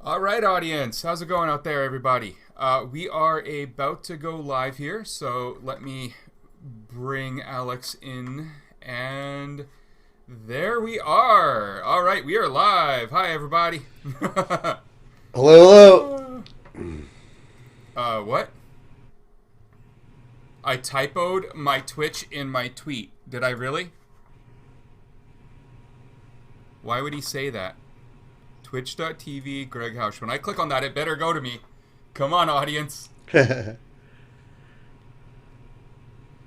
All right, audience. How's it going out there, everybody? We are about to go live here, so let me bring Alex in, and there we are. All right, we are live. Hi, everybody. Hello, What? I typoed my Twitch in my tweet. Did I really? Why would he say that? Twitch.tv, GreggHoush. When I click on that, it better go to me. Come on, audience. hello.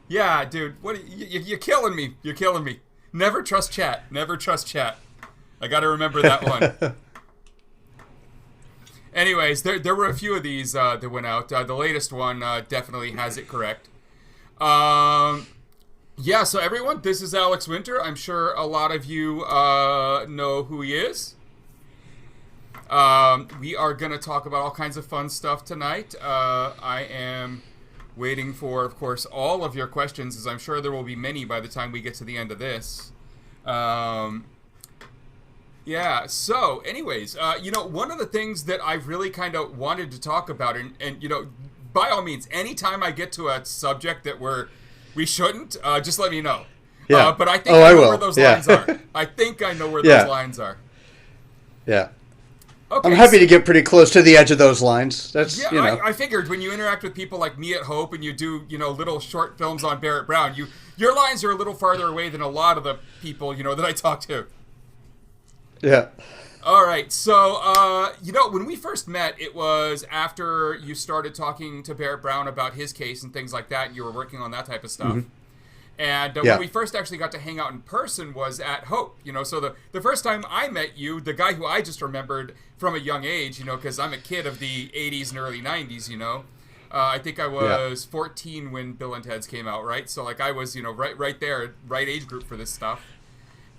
Yeah, dude. You're killing me. You're killing me. Never trust chat. Never trust chat. I got to remember that one. Anyways, there were a few of these that went out. The latest one definitely has it correct. Yeah, so everyone, this is Alex Winter. I'm sure a lot of you know who he is. We are going to talk about all kinds of fun stuff tonight. I am waiting for, of course, all of your questions, as I'm sure there will be many by the time we get to the end of this. Yeah, so anyways, one of the things that I really kind of wanted to talk about, and by all means, anytime I get to a subject that we shouldn't, just let me know. Yeah. But I think Oh, I I know will. where those Yeah. lines are. I think I know where Yeah. those lines are. Yeah. I'm Okay, happy to get pretty close to the edge of those lines. That's, yeah, I figured when you interact with people like me at Hope and you do, little short films on Barrett Brown, your lines are a little farther away than a lot of the people, that I talk to. yeah. All right, so, when we first met, it was after you started talking to Barrett Brown about his case and things like that, and you were working on that type of stuff. Mm-hmm. And Yeah. when we first actually got to hang out in person was at Hope, so the first time I met you, the guy who I just remembered from a young age, because I'm a kid of the 80s and early 90s, I think I was 14 when Bill and Ted's came out, right? So, I was, right there, right age group for this stuff.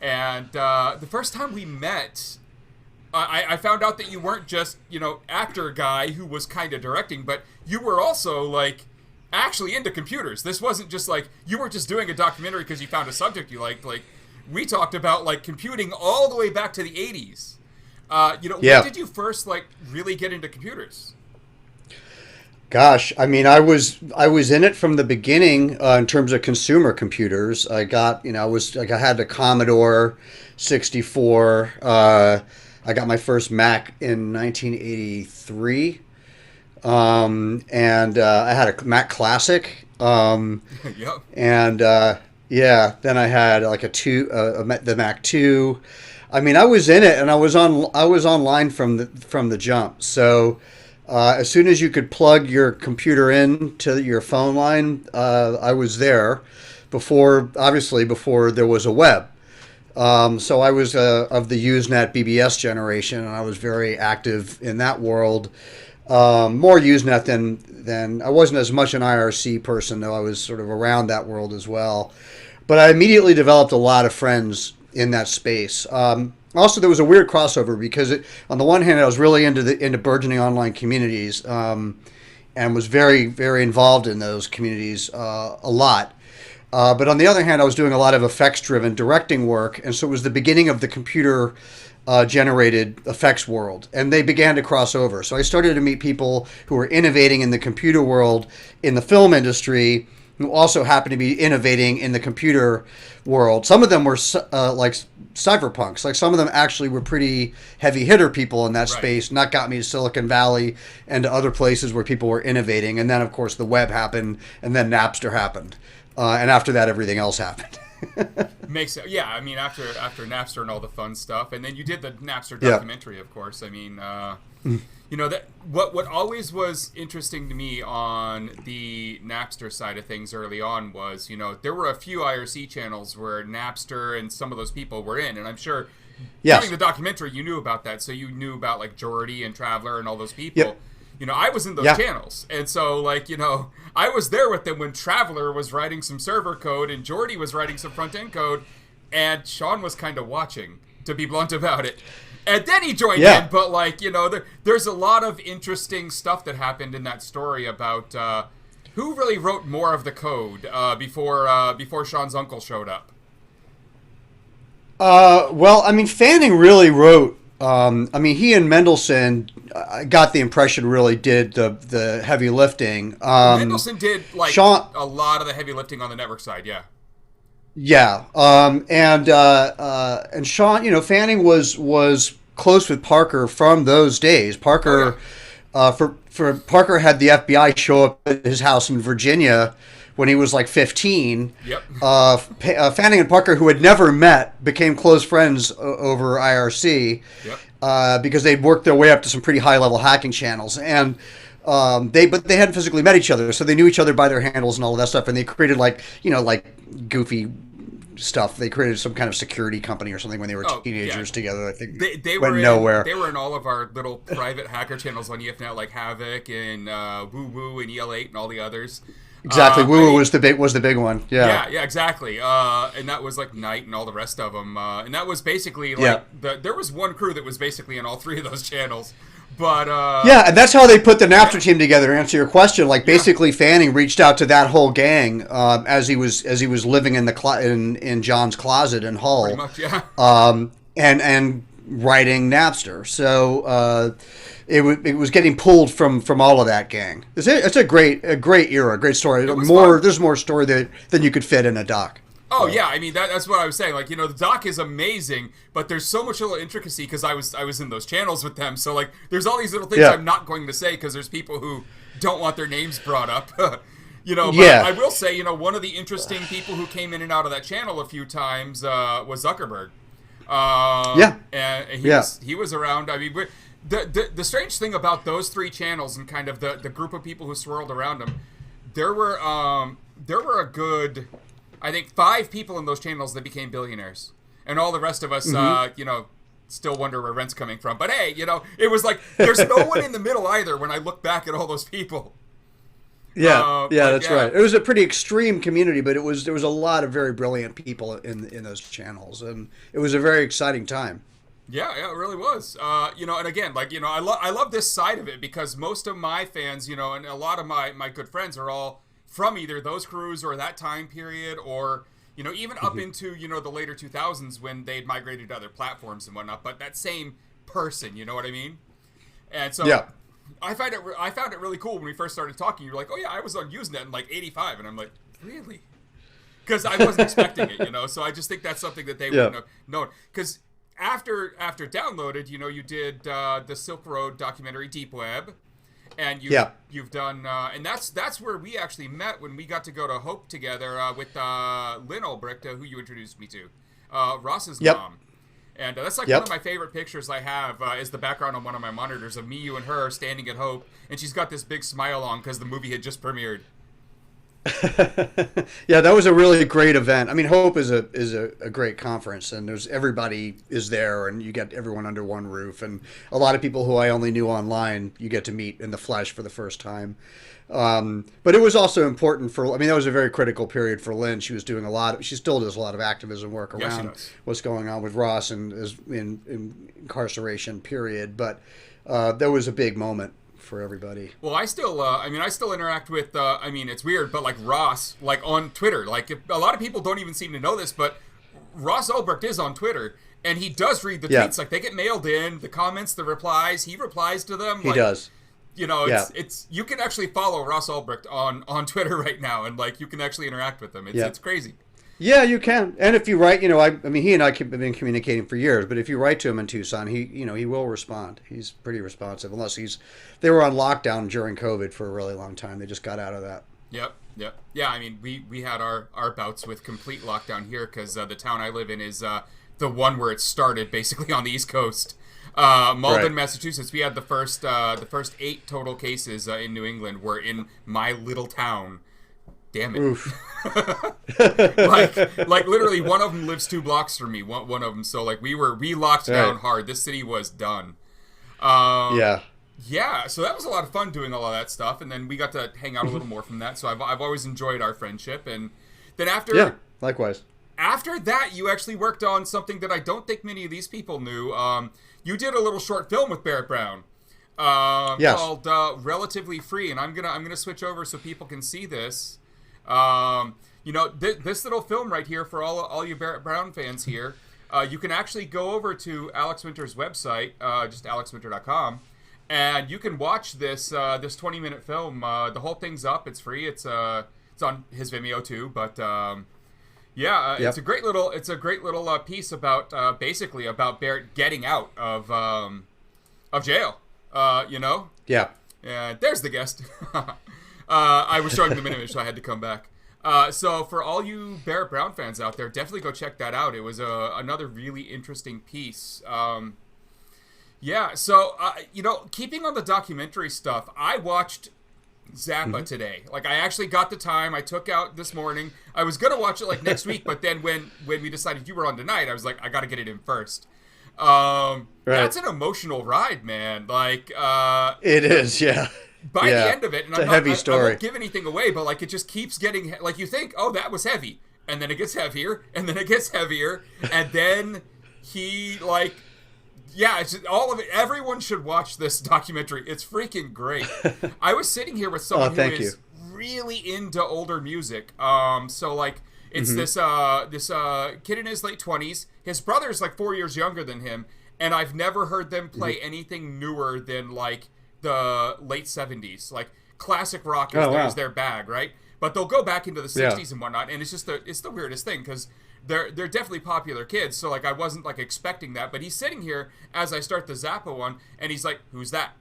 And the first time we met, I found out that you weren't just, actor guy who was kind of directing, but you were also, actually into computers. This wasn't just you weren't just doing a documentary because you found a subject you liked. We talked about computing all the way back to the 80s. When did you first really get into computers? Gosh, I mean, I was in it from the beginning in terms of consumer computers. I got, I had a Commodore 64. I got my first Mac in 1983. And I had a Mac Classic. Yep. And then I had the Mac 2. I mean, I was in it, and I was online from the jump. So as soon as you could plug your computer in to your phone line, I was there. Before there was a web. So I was of the Usenet BBS generation, and I was very active in that world. More Usenet than I wasn't as much an IRC person, though I was sort of around that world as well. But I immediately developed a lot of friends in that space. Also, there was a weird crossover because on the one hand, I was really into burgeoning online communities, and was very, very involved in those communities a lot. But on the other hand, I was doing a lot of effects-driven directing work, and so it was the beginning of the computer generated effects world, and they began to cross over. So I started to meet people who were innovating in the computer world in the film industry, who also happened to be innovating in the computer world. Some of them were cypherpunks. Some of them actually were pretty heavy hitter people in that space. And that got me to Silicon Valley and to other places where people were innovating. And then, of course, the web happened, and then Napster happened. And after that, everything else happened. Makes sense. Yeah, I mean, after Napster and all the fun stuff, and then you did the Napster documentary, of course. I mean, that what always was interesting to me on the Napster side of things early on was, there were a few IRC channels where Napster and some of those people were in, and I'm sure during the documentary you knew about that, so you knew about Jordy and Traveler and all those people. Yep. I was in those channels. And so, I was there with them when Traveler was writing some server code and Jordy was writing some front-end code, and Sean was kind of watching, to be blunt about it. And then he joined in, but, there's a lot of interesting stuff that happened in that story about who really wrote more of the code before Sean's uncle showed up. Well, I mean, Fanning really wrote I mean, he and Mendelsohn, I got the impression, really did the heavy lifting. Mendelsohn did like Sean, a lot of the heavy lifting on the network side. Yeah. yeah, and Sean, Fanning was close with Parker from those days. Oh Parker, for Parker had the FBI show up at his house in Virginia when he was like 15. yeah. Yep. Fanning and Parker, who had never met, became close friends over IRC. Yep. Because they'd worked their way up to some pretty high level hacking channels, and they hadn't physically met each other, so they knew each other by their handles and all of that stuff. And they created like goofy stuff. They created some kind of security company or something when they were teenagers together. I think they went were nowhere. They were in all of our little private hacker channels on EFNet, like Havoc and Woo Woo and EL8 and all the others. Exactly, Woo Woo was the big one. Yeah, yeah, exactly. And that was like Knight and all the rest of them. And that was basically like there was one crew that was basically in all three of those channels. But yeah, and that's how they put the Napster team together. To answer your question, like basically Fanning reached out to that whole gang as he was living in the in John's closet in Hull, pretty much, yeah. And writing Napster. So it was getting pulled from all of that gang. It's a great era, a great story. There's more story than you could fit in a doc. Oh yeah, I mean that's what I was saying. Like, the doc is amazing, but there's so much little intricacy because I was in those channels with them. So like, there's all these little things I'm not going to say because there's people who don't want their names brought up. But I will say, one of the interesting people who came in and out of that channel a few times was Zuckerberg. And he was around. I mean, the strange thing about those three channels and kind of the group of people who swirled around them, there were a good, I think, 5 people in those channels that became billionaires, and all the rest of us, still wonder where rent's coming from. But hey, it was like there's no one in the middle either. When I look back at all those people. That's right. It was a pretty extreme community, but there was a lot of very brilliant people in those channels, and it was a very exciting time. Yeah, it really was. And again, like, I love this side of it because most of my fans, and a lot of my good friends are all from either those crews or that time period, or even up into the later 2000s when they'd migrated to other platforms and whatnot. But that same person, you know what I mean? And so I found it really cool when we first started talking. You're like, oh yeah, I was on Usenet in like '85, and I'm like, really? Because I wasn't expecting it, So I just think that's something that they wouldn't have known. Because after Downloaded, you did the Silk Road documentary Deep Web. And you've done, and that's where we actually met when we got to go to Hope together with Lynn Ulbricht, who you introduced me to, Ross's mom. And that's like one of my favorite pictures I have is the background on one of my monitors of me, you, and her standing at Hope, and she's got this big smile on because the movie had just premiered. Yeah, that was a really great event. I mean, Hope is a great conference, and everybody is there, and you get everyone under one roof, and a lot of people who I only knew online you get to meet in the flesh for the first time. But it was also important that was a very critical period for Lynn. She was doing she still does a lot of activism work around what's going on with Ross and in incarceration period. But there was a big moment for everybody. Well, I still interact with, it's weird, but like Ross, like on Twitter, like a lot of people don't even seem to know this, but Ross Ulbricht is on Twitter, and he does read the tweets. Like, they get mailed in, the comments, the replies, he replies to them. He does. It's you can actually follow Ross Ulbricht on Twitter right now, and like you can actually interact with him. It's crazy. Yeah, you can. And if you write, he and I have been communicating for years, but if you write to him in Tucson, he will respond. He's pretty responsive, unless they were on lockdown during COVID for a really long time. They just got out of that. Yep. Yeah, I mean, we had our bouts with complete lockdown here because the town I live in is the one where it started, basically on the East Coast. Malden, Massachusetts. We had the first 8 total cases in New England were in my little town. Damn it. like literally one of them lives 2 blocks from me, one of them. So like we locked down hard. This city was done. Yeah, so that was a lot of fun doing all of that stuff, and then we got to hang out a little more from that. So I've always enjoyed our friendship, and then likewise. After that, you actually worked on something that I don't think many of these people knew. You did a little short film with Barrett Brown. Called Relatively Free, and I'm gonna switch over so people can see this. This little film right here for all you Barrett Brown fans here. you can actually go over to Alex Winter's website, just alexwinter.com, and you can watch this 20-minute film. The whole thing's up. It's free. It's on his Vimeo too. But it's a great little piece about basically about Barrett getting out of jail. Yeah. And there's the guest. I was showing them an image, so I had to come back. So for all you Barrett Brown fans out there, definitely go check that out. It was another really interesting piece. So keeping on the documentary stuff, I watched Zappa today. Like, I actually got the time. I took out this morning. I was gonna watch it like next week, but then when we decided you were on tonight, I was like, I gotta get it in first. Right. That's an emotional ride, man. Like, it is, yeah. By the end of it, and it's a heavy story. I won't give anything away, but like, it just keeps getting like, you think, oh, that was heavy, and then it gets heavier, and then it gets heavier, and then he like, it's just, all of it. Everyone should watch this documentary. It's freaking great. I was sitting here with someone who is really into older music. So like, it's this kid in his late 20s. His brother's like 4 years younger than him, and I've never heard them play anything newer than like the late 70s. Like, classic rock is their bag, right? But they'll go back into the 60s and whatnot, and it's just it's the weirdest thing, because they're definitely popular kids. So like, I wasn't like expecting that, but he's sitting here as I start the Zappa one, and he's like, "Who's that?"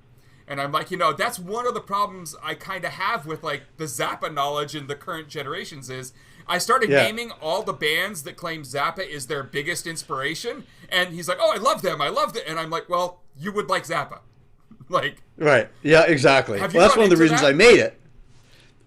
And I'm like, that's one of the problems I kind of have with like the Zappa knowledge in the current generations is I started naming all the bands that claim Zappa is their biggest inspiration, and he's like, "Oh, I love them, I loved it," and I'm like, "Well, you would like Zappa." Like, right. Yeah, exactly. Well, that's one of the reasons I made it.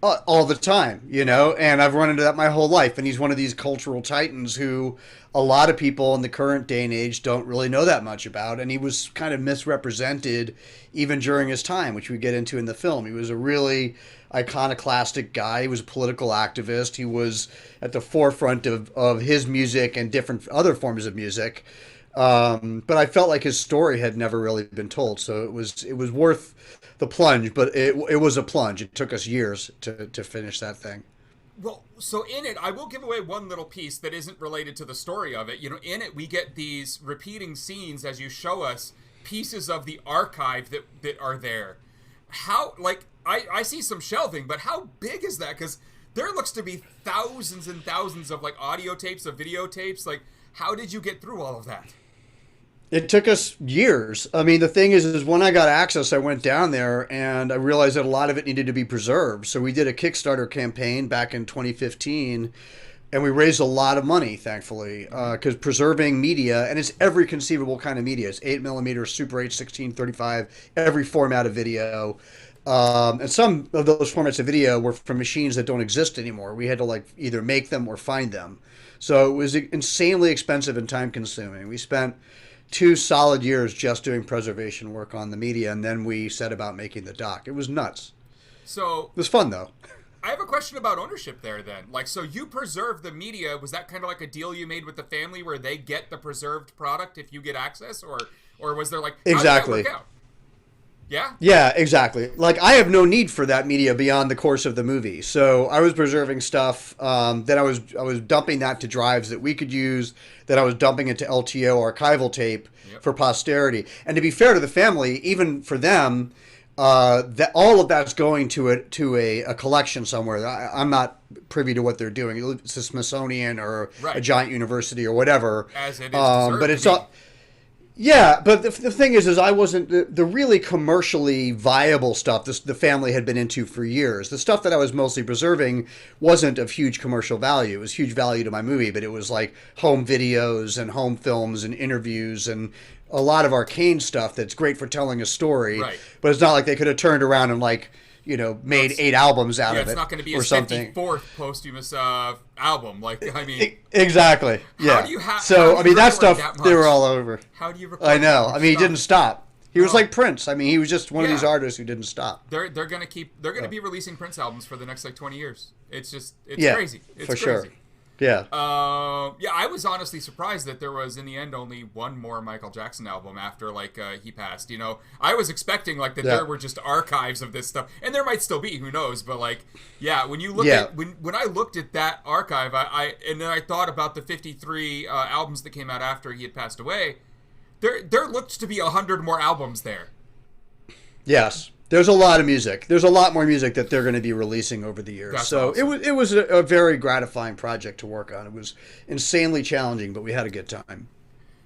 All the time, and I've run into that my whole life. And he's one of these cultural titans who a lot of people in the current day and age don't really know that much about. And he was kind of misrepresented even during his time, which we get into in the film. He was a really iconoclastic guy. He was a political activist. He was at the forefront of his music and different other forms of music. But I felt like his story had never really been told. So it was worth the plunge, but it was a plunge. It took us years to finish that thing. Well, so in it, I will give away one little piece that isn't related to the story of it. In it, we get these repeating scenes as you show us pieces of the archive that are there. How, like, I see some shelving, but how big is that? Because there looks to be thousands and thousands of, like, audio tapes, of videotapes. Like, how did you get through all of that? It took us years. I mean, the thing is when I got access, I went down there and I realized that a lot of it needed to be preserved. So we did a Kickstarter campaign back in 2015, and we raised a lot of money, thankfully, because preserving media, and it's every conceivable kind of media. It's 8mm, Super 8, 16, 35, every format of video. And some of those formats of video were from machines that don't exist anymore. We had to like either make them or find them. So it was insanely expensive and time consuming. We spent 2 solid years just doing preservation work on the media, and then we set about making the doc. It was nuts. So it was fun, though. I have a question about ownership there then. Like, so you preserve the media. Was that kind of like a deal you made with the family where they get the preserved product if you get access? Or was there like, how exactly. did that work out? Yeah? Yeah, exactly. Like, I have no need for that media beyond the course of the movie. So I was preserving stuff that I was dumping that to drives that we could use, that I was dumping into LTO archival tape for posterity. And to be fair to the family, even for them, that all of that's going to a collection somewhere. I'm not privy to what they're doing. It's the Smithsonian or a giant university or whatever. As it is deserved, but it's all... Yeah, but the thing is I wasn't the really commercially viable stuff the family had been into for years. The stuff that I was mostly preserving wasn't of huge commercial value. It was huge value to my movie, but it was like home videos and home films and interviews and a lot of arcane stuff that's great for telling a story. Right. But it's not like they could have turned around and like, made 8 albums out of it. It's not going to be his something. 54th posthumous album. Like, I mean, exactly. Yeah. How do you that stuff they were all over. How do you record? I know. I mean, he didn't stop. He was like Prince. I mean, he was just one of these artists who didn't stop. They're going to be releasing Prince albums for the next like 20 years. It's crazy. It's for crazy. Sure. Yeah. Yeah, I was honestly surprised that there was in the end only one more Michael Jackson album after he passed. You know, I was expecting like that Yeah. there were just archives of this stuff, and there might still be. Who knows? But like, yeah, when you look Yeah. at when I looked at that archive, and then I thought about the 53 albums that came out after he had passed away. There looked to be 100 more albums there. Yes. There's a lot of music. There's a lot more music that they're going to be releasing over the years. That's so awesome. it was a very gratifying project to work on. It was insanely challenging, but we had a good time.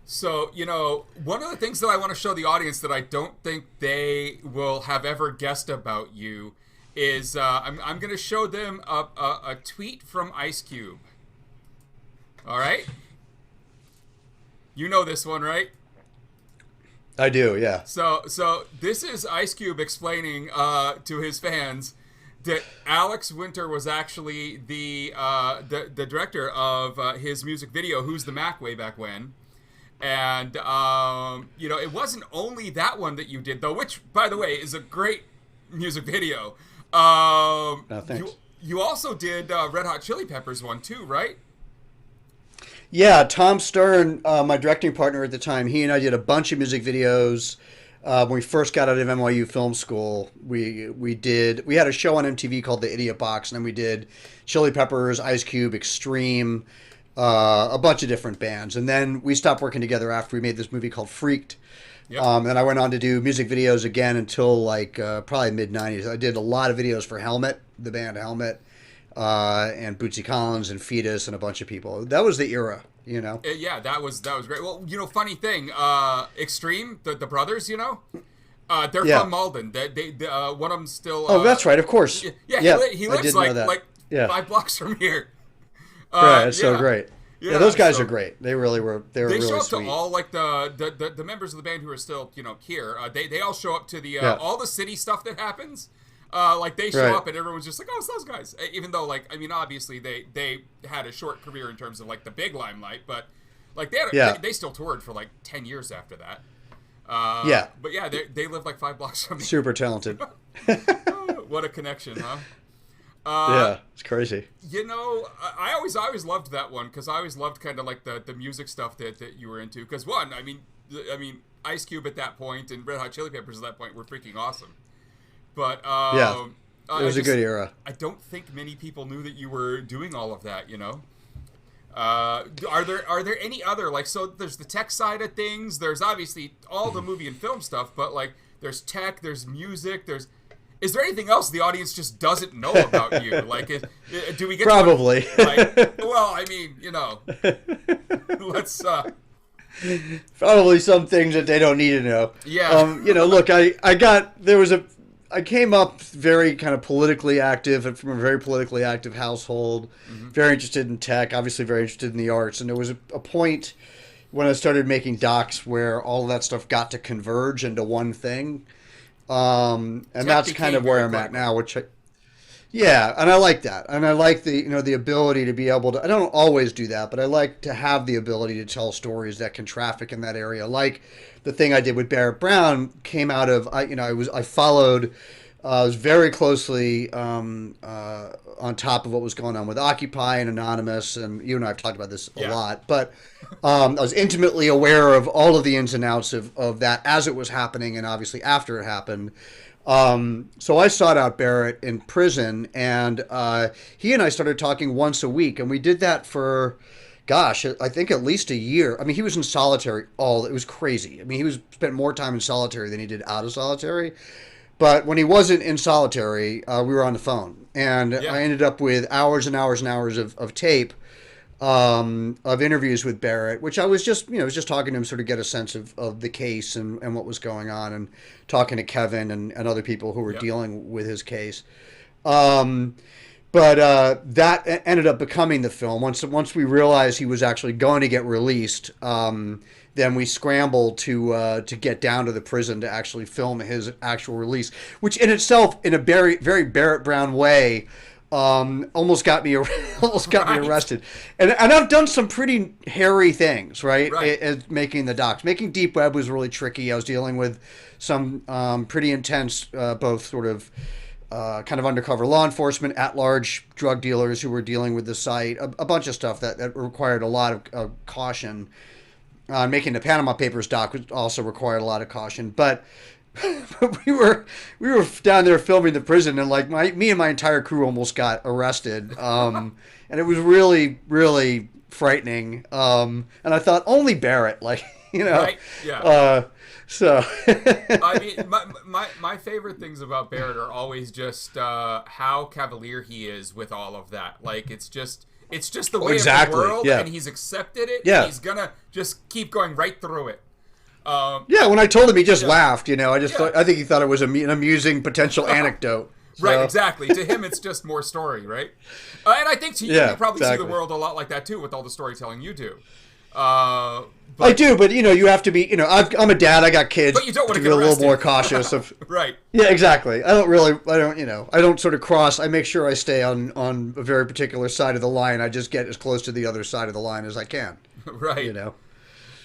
So, you know, one of the things that I want to show the audience that I don't think they will have ever guessed about you is I'm going to show them a tweet from Ice Cube. All right? You know this one, right? I do, yeah. So this is Ice Cube explaining to his fans that Alex Winter was actually the director of his music video "Who's the Mac" way back when, and you know, it wasn't only that one that you did though, which by the way is a great music video. No, thanks. You also did Red Hot Chili Peppers one too, right? Yeah, Tom Stern, my directing partner at the time, he and I did a bunch of music videos. When we first got out of NYU Film School, we had a show on MTV called The Idiot Box, and then we did Chili Peppers, Ice Cube, Extreme, a bunch of different bands. And then we stopped working together after we made this movie called Freaked. Yep. And I went on to do music videos again until probably mid-90s. I did a lot of videos for Helmet, the band Helmet. And Bootsy Collins and Fetus and a bunch of people. That was the era, you know. Yeah, that was great. Well, you know, funny thing, Extreme, the brothers, you know, they're from Malden. They one of them still. Oh, that's right, of course. Yeah. He lives like 5 blocks from here. Right, that's so great. Yeah, those guys so are great. They really were. They really show up sweet. to all like the members of the band who are still here. They all show up to the all the city stuff that happens. Like they show up and everyone's just like, oh, it's those guys. Even though obviously they had a short career in terms of like the big limelight, but like they still toured for like 10 years after that. But yeah, they live like 5 blocks from me. Super talented. What a connection, huh? Yeah, it's crazy. You know, I always loved that one because I always loved kind of like the music stuff that you were into. Because I mean, Ice Cube at that point and Red Hot Chili Peppers at that point were freaking awesome. But it was a good era. I don't think many people knew that you were doing all of that. You know, are there any other so? There's the tech side of things. There's obviously all the movie and film stuff, but like there's tech, there's music, Is there anything else the audience just doesn't know about you? Like, do we get probably? Well, I mean, you know, let's. Probably some things that they don't need to know. Yeah. You know, look, I came up very kind of politically active from a very politically active household, very interested in tech, obviously very interested in the arts. And there was a point when I started making docs where all of that stuff got to converge into one thing. And that's kind of where I'm at now, and I like that. And I like the ability to be able to, I don't always do that, but I like to have the ability to tell stories that can traffic in that area. Like the thing I did with Barrett Brown came out of, I was very closely on top of what was going on with Occupy and Anonymous, and you and I have talked about this a lot, but I was intimately aware of all of the ins and outs of that as it was happening and obviously after it happened. So I sought out Barrett in prison, and he and I started talking once a week, and we did that for, gosh, I think at least a year. I mean, he was in solitary it was crazy. I mean, he spent more time in solitary than he did out of solitary. But when he wasn't in solitary, we were on the phone, and I ended up with hours and hours and hours of tape of interviews with Barrett, which I was just talking to him, sort of get a sense of the case and what was going on, and talking to Kevin and other people who were dealing with his case. But that ended up becoming the film. Once we realized he was actually going to get released, then we scrambled to get down to the prison to actually film his actual release, which in itself, in a very, very Barrett Brown way, almost got me arrested. And I've done some pretty hairy things, right? As making the docs. Making Deep Web was really tricky. I was dealing with some pretty intense, both sort of kind of undercover law enforcement, at-large drug dealers who were dealing with the site, a bunch of stuff that required a lot of caution. Making the Panama Papers doc also required a lot of caution, but we were down there filming the prison, and like me and my entire crew almost got arrested, and it was really, really frightening. And I thought only Barrett, like, Right? Yeah. So I mean, my favorite things about Barrett are always just how cavalier he is with all of that. Like, it's just the way of the world, and he's accepted it. Yeah. And he's gonna just keep going right through it. When I told him, he just laughed. I think he thought it was an amusing potential anecdote. So. Right, exactly. To him, it's just more story, right? And I think to you, you probably see the world a lot like that too, with all the storytelling you do. I do, but you have to be. I'm a dad. I got kids. But you don't want to be get a little arrested. more cautious of. Right. Yeah, exactly. I don't sort of cross. I make sure I stay on a very particular side of the line. I just get as close to the other side of the line as I can. Right.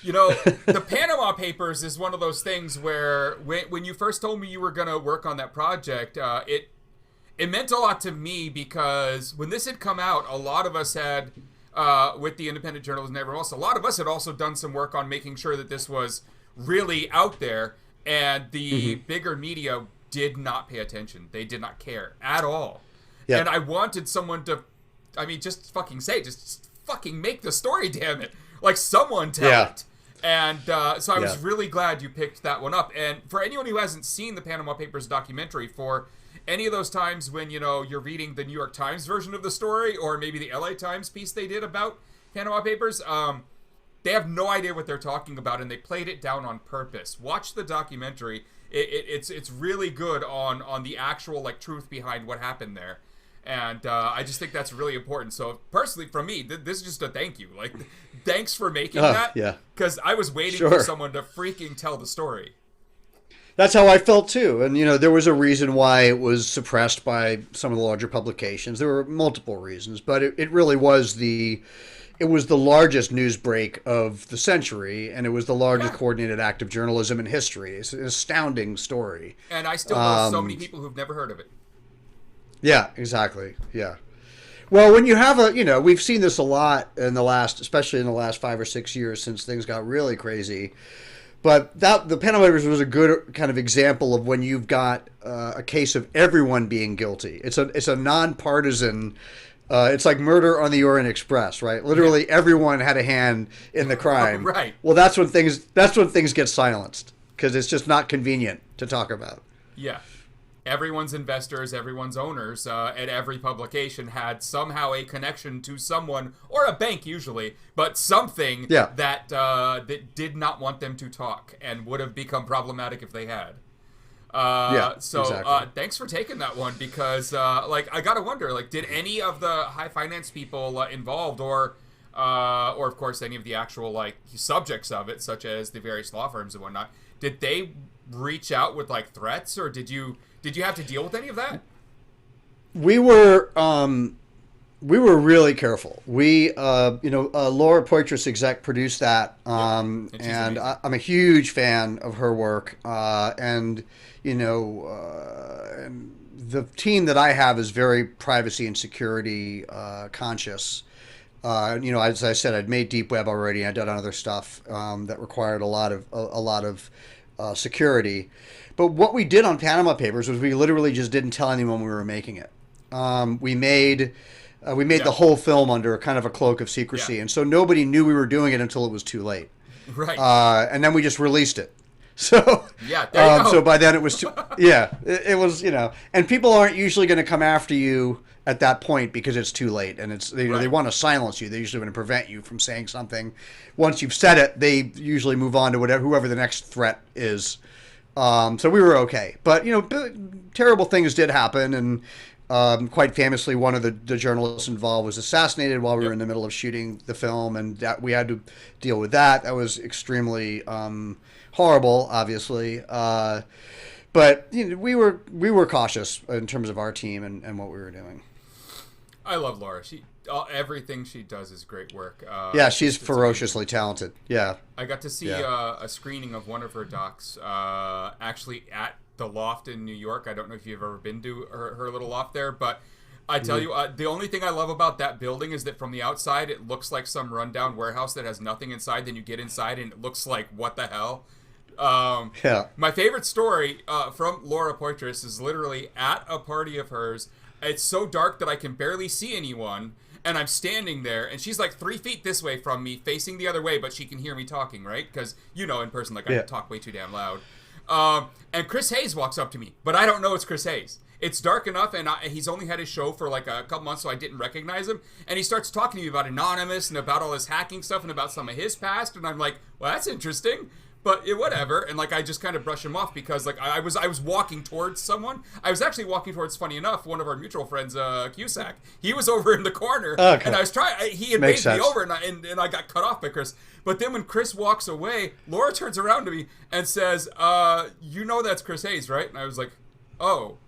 The Panama Papers is one of those things where when you first told me you were going to work on that project, it meant a lot to me because when this had come out, a lot of us had, with the independent journalism and everyone else, a lot of us had also done some work on making sure that this was really out there, and the bigger media did not pay attention. They did not care at all. Yeah. And I wanted someone to, just fucking make the story, damn it. Like, someone tell it. And so I was really glad you picked that one up. And for anyone who hasn't seen the Panama Papers documentary, for any of those times when, you're reading the New York Times version of the story, or maybe the LA Times piece they did about Panama Papers, they have no idea what they're talking about, and they played it down on purpose. Watch the documentary. It's really good on the actual, like, truth behind what happened there. And I just think that's really important. So personally, for me, this is just a thank you. Like, thanks for making that. Yeah. Because I was waiting for someone to freaking tell the story. That's how I felt too. And, there was a reason why it was suppressed by some of the larger publications. There were multiple reasons, but it really was the largest news break of the century, and it was the largest coordinated act of journalism in history. It's an astounding story. And I still know so many people who've never heard of it. Yeah, exactly. Yeah. Well, when you have we've seen this a lot especially in the last 5 or 6 years since things got really crazy. But the Panama Papers was a good kind of example of when you've got a case of everyone being guilty. It's a nonpartisan. It's like Murder on the Orient Express, right? Literally, everyone had a hand in the crime. Right. Well, that's when things get silenced because it's just not convenient to talk about. Yeah. Everyone's investors, everyone's owners at every publication had somehow a connection to someone, or a bank usually, but something that did not want them to talk and would have become problematic if they had. Thanks for taking that one, because I gotta wonder, did any of the high finance people involved, or of course any of the actual subjects of it, such as the various law firms and whatnot, did they reach out with threats, or did you have to deal with any of that? We were really careful. Laura Poitras, exec, produced that, and I'm a huge fan of her work. And the team that I have is very privacy and security conscious. As I said, I'd made Deep Web already. I'd done other stuff that required a lot of security. But what we did on Panama Papers was we literally just didn't tell anyone we were making it. We made the whole film under kind of a cloak of secrecy, and so nobody knew we were doing it until it was too late. Right. And then we just released it. So there you go. So by then it was it was and people aren't usually going to come after you at that point because it's too late, and they want to silence you. They usually want to prevent you from saying something. Once you've said it, they usually move on to whoever the next threat is. So we were okay, but terrible things did happen, and quite famously, one of the journalists involved was assassinated while we were in the middle of shooting the film, and we had to deal with that. That was extremely horrible, obviously, but we were cautious in terms of our team and what we were doing. I love Laura. Everything she does is great work. She's ferociously talented. Yeah. I got to see a screening of one of her docs actually at the loft in New York. I don't know if you've ever been to her little loft there, but I tell you, the only thing I love about that building is that from the outside, it looks like some rundown warehouse that has nothing inside. Then you get inside, and it looks like, what the hell? My favorite story from Laura Poitras is literally at a party of hers. It's so dark that I can barely see anyone, and I'm standing there, and she's like 3 feet this way from me, facing the other way, but she can hear me talking, right? Because, in person, like, I talk way too damn loud. And Chris Hayes walks up to me, but I don't know it's Chris Hayes. It's dark enough, and he's only had his show for like a couple months, so I didn't recognize him. And he starts talking to me about Anonymous and about all his hacking stuff and about some of his past, and I'm like, well, that's interesting. But whatever, and like I just kind of brush him off because like I was walking towards someone. I was actually walking towards, funny enough, one of our mutual friends, Cusack. He was over in the corner, and I was trying. He had made me over, and I got cut off by Chris. But then when Chris walks away, Laura turns around to me and says, "You know that's Chris Hayes, right?" And I was like, "Oh,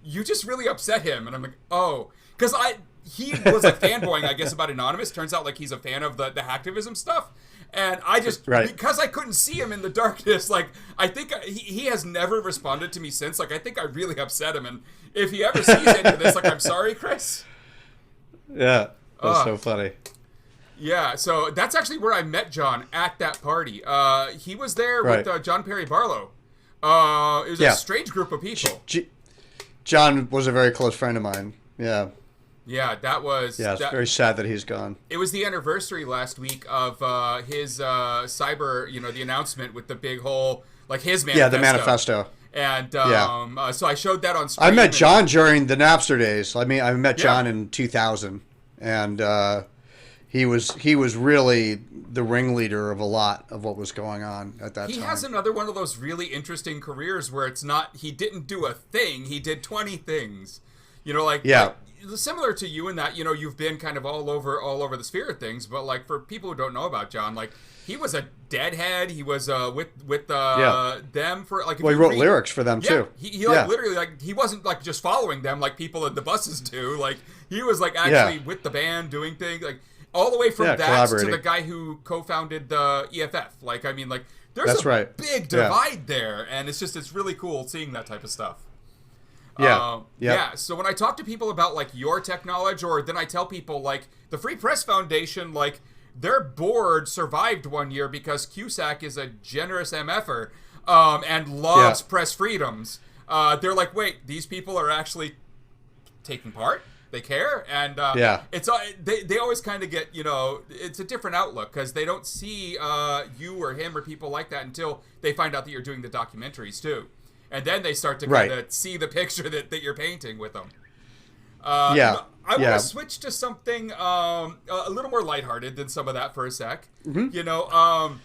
you just really upset him." And I'm like, "Oh," because he was like fanboying, I guess, about Anonymous. Turns out like he's a fan of the hacktivism stuff. And I just, because I couldn't see him in the darkness, like, I think he has never responded to me since. Like, I think I really upset him. And if he ever sees any of this, like, I'm sorry, Chris. Yeah, that's so funny. Yeah, so that's actually where I met John, at that party. He was there with John Perry Barlow. It was a strange group of people. John was a very close friend of mine. Yeah. Yeah, that was... Yeah, it's very sad that he's gone. It was the anniversary last week of his cyber, the announcement with the big whole, like his manifesto. Yeah, the manifesto. And so I showed that on stream. I met John during the Napster days. I mean, I met John in 2000, and he was really the ringleader of a lot of what was going on at that time. He has another one of those really interesting careers where it's not, he didn't do a thing, he did 20 things. Like similar to you in that, you've been kind of all over the sphere of things, but like for people who don't know about John, like he was a Deadhead. He was with them for like. Well, he wrote lyrics for them too. He literally like he wasn't like just following them like people in the buses do. Like he was like actually with the band doing things like all the way from that to the guy who co-founded the EFF. Like I mean like there's a big divide there, and it's really cool seeing that type of stuff. So when I talk to people about like your tech knowledge, or then I tell people like the Free Press Foundation, like their board survived 1 year because Cusack is a generous MFer and loves press freedoms. They're like, wait, these people are actually taking part? They care? And it's they always kind of get, it's a different outlook because they don't see you or him or people like that until they find out that you're doing the documentaries too. And then they start to kind of see the picture that you're painting with them. I want to switch to something a little more lighthearted than some of that for a sec. Mm-hmm.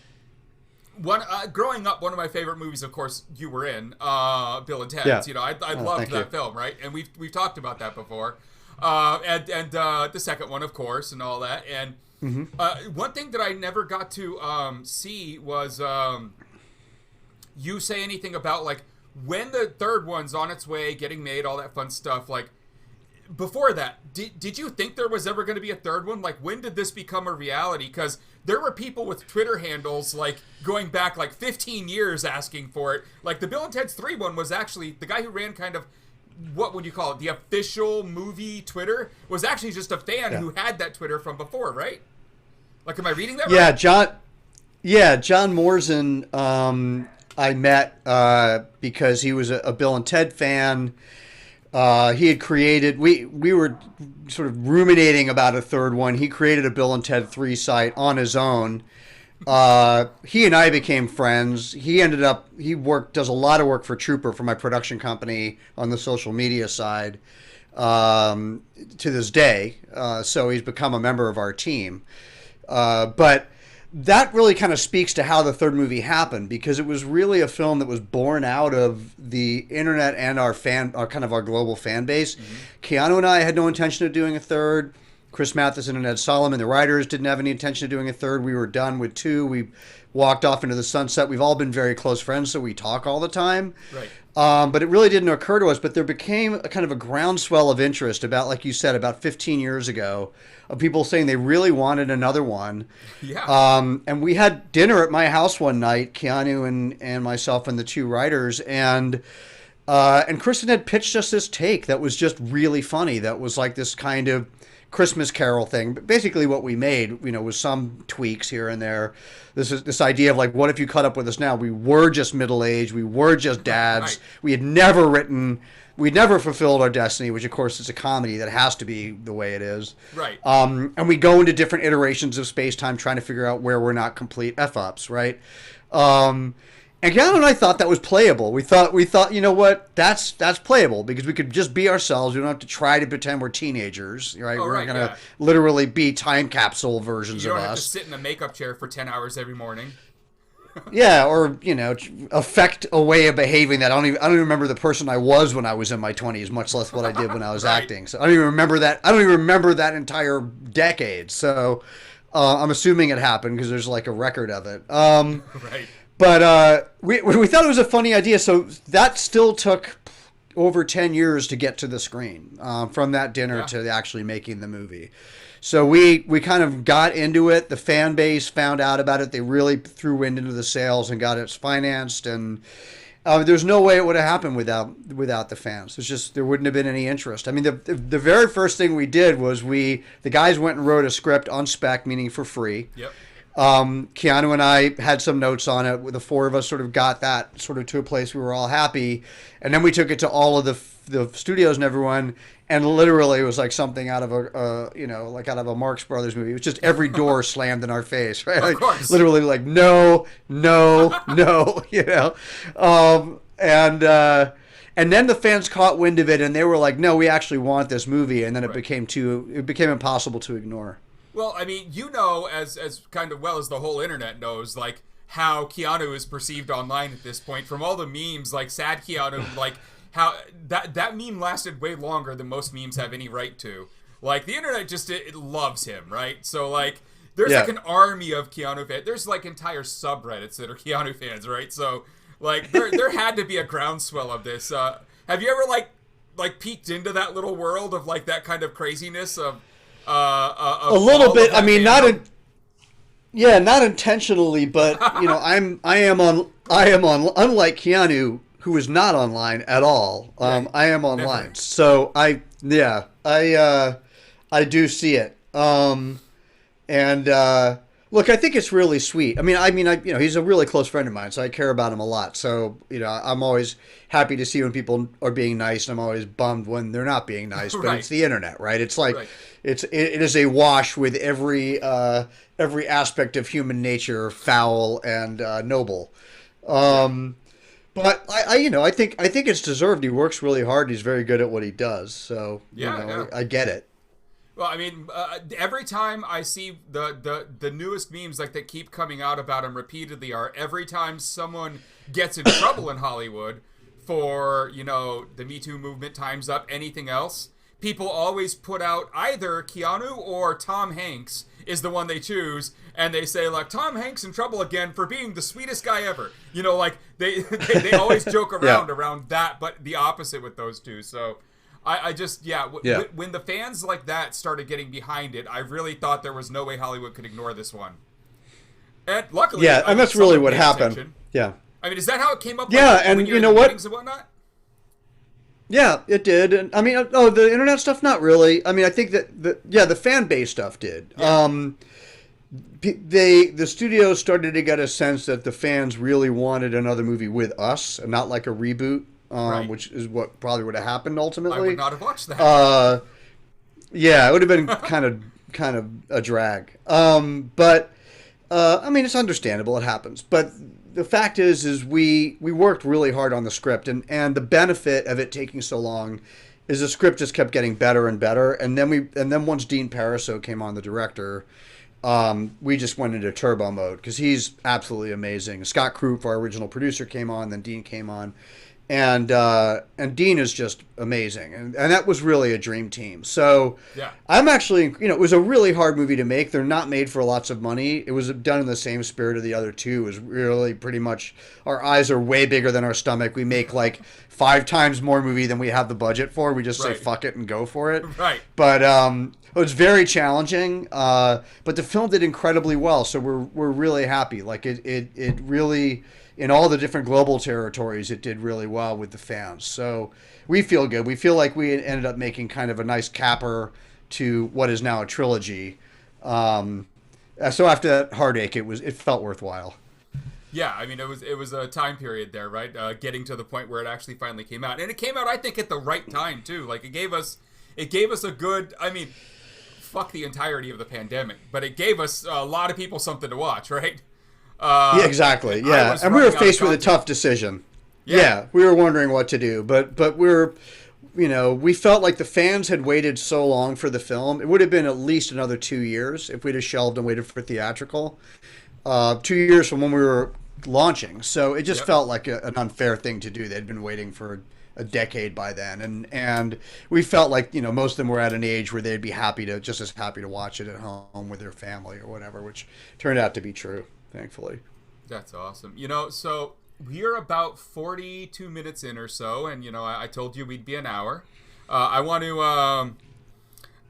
Growing up, one of my favorite movies, of course, you were in, Bill and Ted's. I loved that film, right? And we've talked about that before. And the second one, of course, and all that. And one thing that I never got to see was you say anything about like when the third one's on its way, getting made, all that fun stuff, like, before that, did you think there was ever going to be a third one? Like, when did this become a reality? Because there were people with Twitter handles, like, going back, like, 15 years asking for it. Like, the Bill and Ted's 3 one was actually, the guy who ran kind of, what would you call it, the official movie Twitter, was actually just a fan who had that Twitter from before, right? Like, am I reading that right? John Morrison, I met because he was a Bill and Ted fan. He had created, we were sort of ruminating about a third one. He created a Bill and Ted 3 site on his own. He and I became friends. He does a lot of work for Trooper, for my production company, on the social media side to this day. So he's become a member of our team. But that really kind of speaks to how the third movie happened, because it was really a film that was born out of the internet and our global fan base. Mm-hmm. Keanu and I had no intention of doing a third. Chris Matheson and Ed Solomon, the writers, didn't have any intention of doing a third. We were done with 2. We walked off into the sunset. We've all been very close friends, so we talk all the time. But it really didn't occur to us. But there became a kind of a groundswell of interest about, like you said, about 15 years ago, of people saying they really wanted another one. Yeah. And we had dinner at my house one night, Keanu and myself and the two writers, and Kristen had pitched us this take that was just really funny. That was like this kind of Christmas Carol thing. But basically, what we made, was some tweaks here and there. This idea of like, what if you caught up with us now? We were just middle aged. We were just dads. Right. We'd never fulfilled our destiny, which of course is a comedy that has to be the way it is. Right. And we go into different iterations of space time, trying to figure out where we're not complete f ups, right? And Keanu and I thought that was playable. We thought, you know what, that's playable because we could just be ourselves. We don't have to try to pretend we're teenagers, right? Oh, we're right, not going to yeah. literally be time capsule versions You of don't have to us. sit in a makeup chair for 10 hours every morning. Yeah, or affect a way of behaving that I don't even remember the person I was when I was in my 20s, much less what I did when I was Right. acting. So I don't even remember that. I don't even remember that entire decade. So I'm assuming it happened because there's like a record of it. Right. But we thought it was a funny idea, so that still took over 10 years to get to the screen, from that dinner Yeah. to actually making the movie. So we kind of got into it. The fan base found out about it. They really threw wind into the sails and got it financed. And there's no way it would have happened without the fans. There wouldn't have been any interest. I mean, the very first thing we did was the guys went and wrote a script on spec, meaning for free. Yep. Keanu and I had some notes on it. The four of us sort of got that sort of to a place we were all happy, and then we took it to all of the studios and everyone, and literally it was like something out of like out of a Marx Brothers movie. It was just every door slammed in our face, right? Of course. Literally like no, no, no, and then the fans caught wind of it, and they were like, no, we actually want this movie, and then it became impossible to ignore. Well, I mean, as kind of well as the whole internet knows, like, how Keanu is perceived online at this point. From all the memes, like, sad Keanu, like, how that meme lasted way longer than most memes have any right to. Like, the internet just it loves him, right? So, like, there's, like, an army of Keanu fans. There's, like, entire subreddits that are Keanu fans, right? So, like, there had to be a groundswell of this. Have you ever, like, peeked into that little world of, like, that kind of craziness of... a little bit. I mean, not intentionally, but I am on. Unlike Keanu, who is not online at all. I am online, Never. so I do see it. Look, I think it's really sweet. I mean, he's a really close friend of mine, so I care about him a lot. So, I'm always happy to see when people are being nice, and I'm always bummed when they're not being nice. But Right. it's the internet, right? It's like Right. it is a wash with every aspect of human nature, foul and noble. But I think it's deserved. He works really hard. He's very good at what he does. So Yeah. I get it. Well, I mean, every time I see the newest memes like that keep coming out about him repeatedly are every time someone gets in trouble in Hollywood for, the Me Too movement, Time's Up, anything else, people always put out either Keanu or Tom Hanks is the one they choose, and they say, like, Tom Hanks in trouble again for being the sweetest guy ever. Like, they always joke around that, but the opposite with those two, so... I just, when the fans like that started getting behind it, I really thought there was no way Hollywood could ignore this one. And luckily... and that's really what happened. Attention. Yeah. I mean, is that how it came up? Yeah, like, and when you're you in know the what? meetings and whatnot? Yeah, it did. And I mean, the internet stuff, not really. I mean, I think that the fan base stuff did. Yeah. The studios started to get a sense that the fans really wanted another movie with us, and not like a reboot, Right. which is what probably would have happened ultimately. I would not have watched that. Yeah, it would have been kind of a drag. But I mean, it's understandable. It happens. But the fact is we worked really hard on the script, and the benefit of it taking so long is the script just kept getting better and better. And then once Dean Pariseau came on, the director, we just went into turbo mode because he's absolutely amazing. Scott Krupp, our original producer, came on. Then Dean came on. and Dean is just amazing, and that was really a dream team. So Yeah. I'm actually, it was a really hard movie to make. They're not made for lots of money. It was done in the same spirit of the other two. It was really pretty much, our eyes are way bigger than our stomach. We make like 5 times more movie than we have the budget for. We just say Right. fuck it and go for it. Right. But it was very challenging. But the film did incredibly well, so we're really happy. Like it really, in all the different global territories, it did really well with the fans. So we feel good. We feel like we ended up making kind of a nice capper to what is now a trilogy. So after that heartache, it felt worthwhile. Yeah, I mean, it was a time period there, right? Getting to the point where it actually finally came out, and it came out, I think, at the right time too. Like it gave us a good. I mean, fuck the entirety of the pandemic, but it gave us a lot of people something to watch, right? Yeah, exactly. Yeah, and we were faced with a tough decision. Yeah, we were wondering what to do, but we felt like the fans had waited so long for the film. It would have been at least another 2 years if we'd have shelved and waited for theatrical. 2 years from when we were launching, so it just felt like an unfair thing to do. They'd been waiting for a decade by then, and we felt like most of them were at an age where they'd be just as happy to watch it at home with their family or whatever, which turned out to be true, thankfully. That's awesome. So we're about 42 minutes in or so, and I told you we'd be an hour. I want to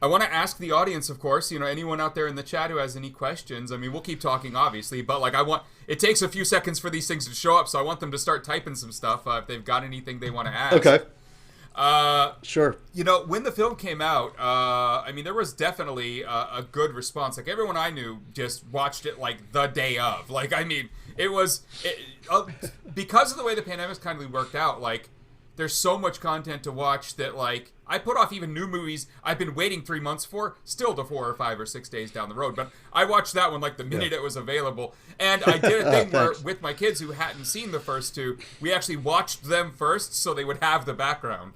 ask the audience, of course, anyone out there in the chat who has any questions. I mean, we'll keep talking, obviously, but it takes a few seconds for these things to show up, so I want them to start typing some stuff if they've got anything they want to ask. Okay. Sure. When the film came out, I mean, there was definitely a good response. Like, everyone I knew just watched it, like, the day of. Like, I mean, because of the way the pandemic's kind of worked out, like, there's so much content to watch that, like, I put off even new movies I've been waiting 3 months for, still to 4 or 5 or 6 days down the road. But I watched that one, like, the minute it was available. And I did a thing where, with my kids who hadn't seen the first two, we actually watched them first so they would have the background.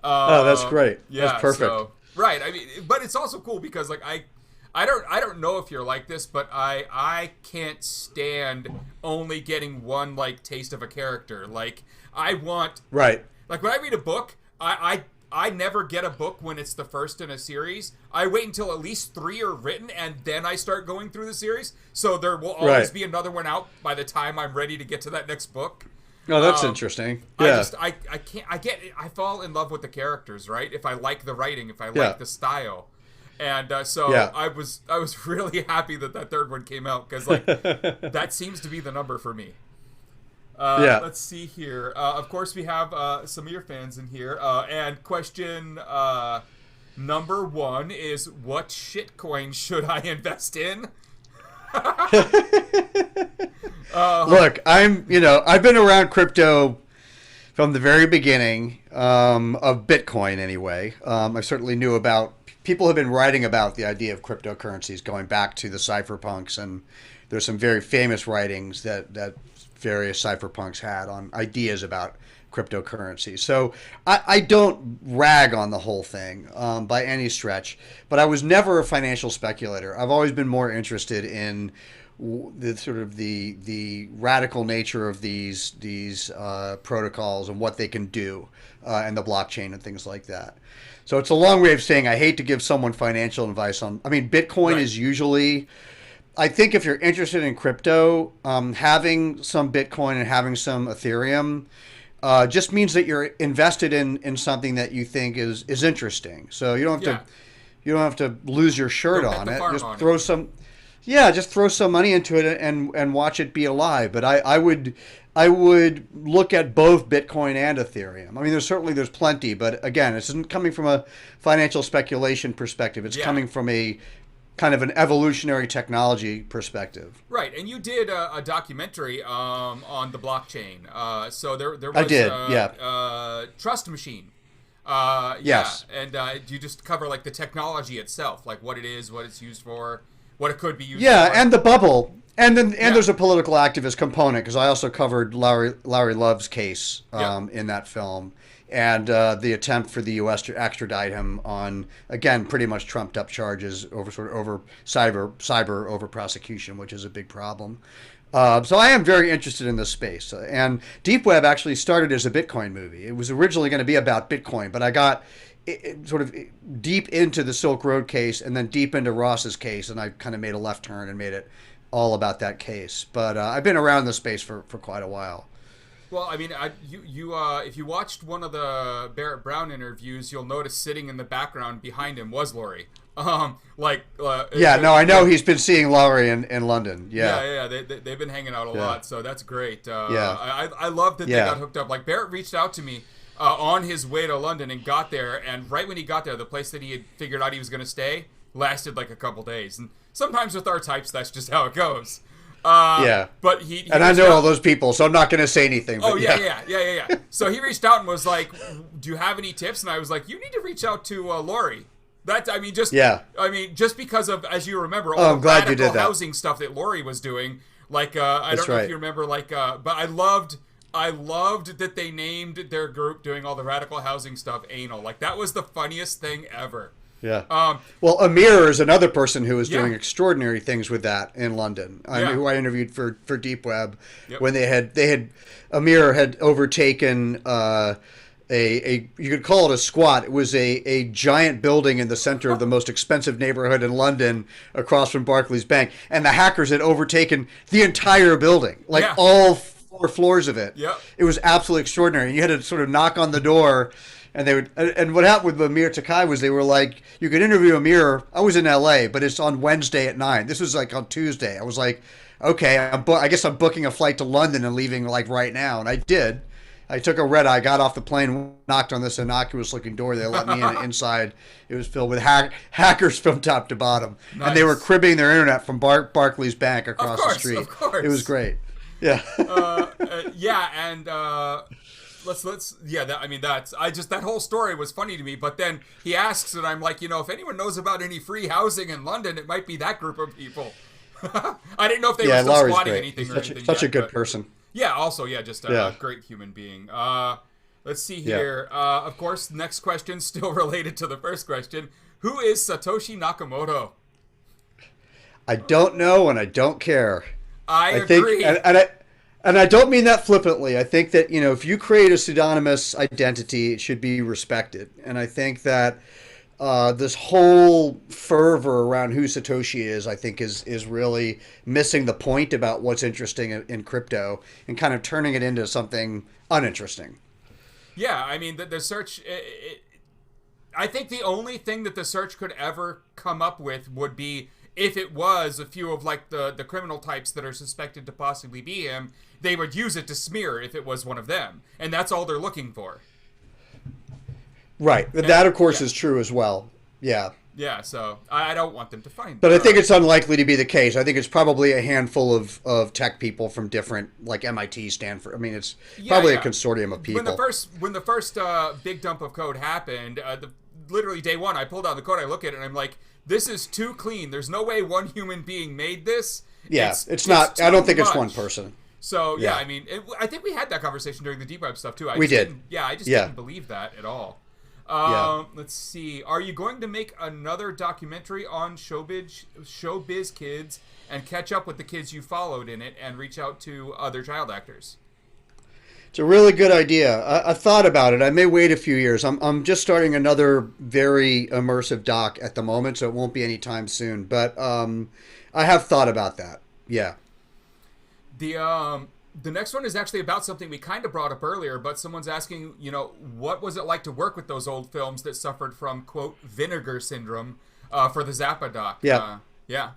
That's great. Yeah, that's perfect. So, right. I mean, but it's also cool because, like, I don't know if you're like this, but I can't stand only getting one, like, taste of a character. Like, I want... Right. Like, when I read a book, I never get a book when it's the first in a series. I wait until at least 3 are written, and then I start going through the series. So there will always be another one out by the time I'm ready to get to that next book. Oh, that's interesting. Yeah. I fall in love with the characters, right? If I like the writing, if I like the style. And I was really happy that third one came out, because, like, that seems to be the number for me. Let's see here. Of course, we have some of your fans in here. And question number 1 is, what shitcoin should I invest in? Look, I've been around crypto from the very beginning of Bitcoin anyway. I certainly knew people have been writing about the idea of cryptocurrencies going back to the cypherpunks, and there's some very famous writings that various cypherpunks had on ideas about cryptocurrency. So I don't rag on the whole thing by any stretch, but I was never a financial speculator. I've always been more interested in the sort of the radical nature of these protocols and what they can do, and the blockchain and things like that. So it's a long way of saying I hate to give someone financial advice on. I mean, Bitcoin is usually. I think if you're interested in crypto, having some Bitcoin and having some Ethereum just means that you're invested in something that you think is interesting. So you don't have to lose your shirt on it. Just throw some money into it and watch it be alive. But I would look at both Bitcoin and Ethereum. I mean, there's plenty, but again, this isn't coming from a financial speculation perspective. It's coming from a kind of an evolutionary technology perspective. Right, and you did a documentary on the blockchain. So there was I did, Trust Machine. Yes. Yeah, and you just cover, like, the technology itself, like what it is, what it's used for, what it could be used for. Yeah, and the bubble. And then there's a political activist component, because I also covered Larry Love's case in that film, and the attempt for the U.S. to extradite him on, again, pretty much trumped up charges over cyber over prosecution, which is a big problem. So I am very interested in this space. And Deep Web actually started as a Bitcoin movie. It was originally going to be about Bitcoin, but I got sort of deep into the Silk Road case and then deep into Ross's case, and I kind of made a left turn and made it all about that case. But I've been around the space for quite a while. Well, I mean, if you watched one of the Barrett Brown interviews, you'll notice sitting in the background behind him was Laurie. I know he's been seeing Laurie in London. Yeah. They've been hanging out a lot, so that's great. Yeah. I love that they got hooked up. Like, Barrett reached out to me on his way to London and got there, and right when he got there, the place that he had figured out he was going to stay lasted like a couple days. And sometimes with our types, that's just how it goes. But he and I know all those people, so I'm not going to say anything. But yeah. So he reached out and was like, "Do you have any tips?" And I was like, "You need to reach out to Laurie." Just because of, as you remember, all the radical housing stuff that Laurie was doing. Like, I don't know if you remember, but I loved that they named their group doing all the radical housing stuff Anal. Like, that was the funniest thing ever. Yeah. Well, Amir is another person who is doing extraordinary things with that in London. Who I interviewed for Deep Web when Amir had overtaken you could call it a squat. It was a giant building in the center of the most expensive neighborhood in London, across from Barclays Bank, and the hackers had overtaken the entire building, all 4 floors of it. Yeah. It was absolutely extraordinary. You had to sort of knock on the door. And what happened with Amir Takai was they were like, you could interview Amir. I was in LA, but it's on Wednesday at 9. This was like on Tuesday. I was like, okay, I guess I'm booking a flight to London and leaving like right now. And I did. I took a red eye, got off the plane, knocked on this innocuous looking door. They let me in. Inside, it was filled with hackers from top to bottom. Nice. And they were cribbing their internet from Barclays Bank across the street. Of course. It was great. Yeah. That whole story was funny to me. But then he asks, and I'm like, if anyone knows about any free housing in London, it might be that group of people. I didn't know if they were still squatting anything or anything. Such a good person. Yeah. Also, just a great human being. Let's see here. Of course, next question still related to the first question. Who is Satoshi Nakamoto? I don't know, and I don't care. I agree. And I don't mean that flippantly. I think that, if you create a pseudonymous identity, it should be respected. And I think that this whole fervor around who Satoshi is, I think, is really missing the point about what's interesting in crypto and kind of turning it into something uninteresting. Yeah, I mean, the search... I think the only thing that the search could ever come up with would be if it was a few of, like, the criminal types that are suspected to possibly be him, they would use it to smear if it was one of them. And that's all they're looking for. Right. That, of course, is true as well. Yeah. Yeah, so I don't want them to find But I think it's unlikely to be the case. I think it's probably a handful of tech people from different, like MIT, Stanford. I mean, it's probably a consortium of people. When the first big dump of code happened, literally day one, I pulled out the code, I look at it, and I'm like, this is too clean. There's no way one human being made this. Yeah, it's not. I don't think it's one person. So, I mean, I think we had that conversation during the Deep Web stuff, too. We did. I just didn't believe that at all. Let's see. Are you going to make another documentary on showbiz kids and catch up with the kids you followed in it and reach out to other child actors? It's a really good idea. I've thought about it. I may wait a few years. I'm just starting another very immersive doc at the moment, so it won't be anytime soon. But I have thought about that. Yeah. The next one is actually about something we kind of brought up earlier, but someone's asking, what was it like to work with those old films that suffered from, quote, vinegar syndrome for the Zappa doc? Yeah.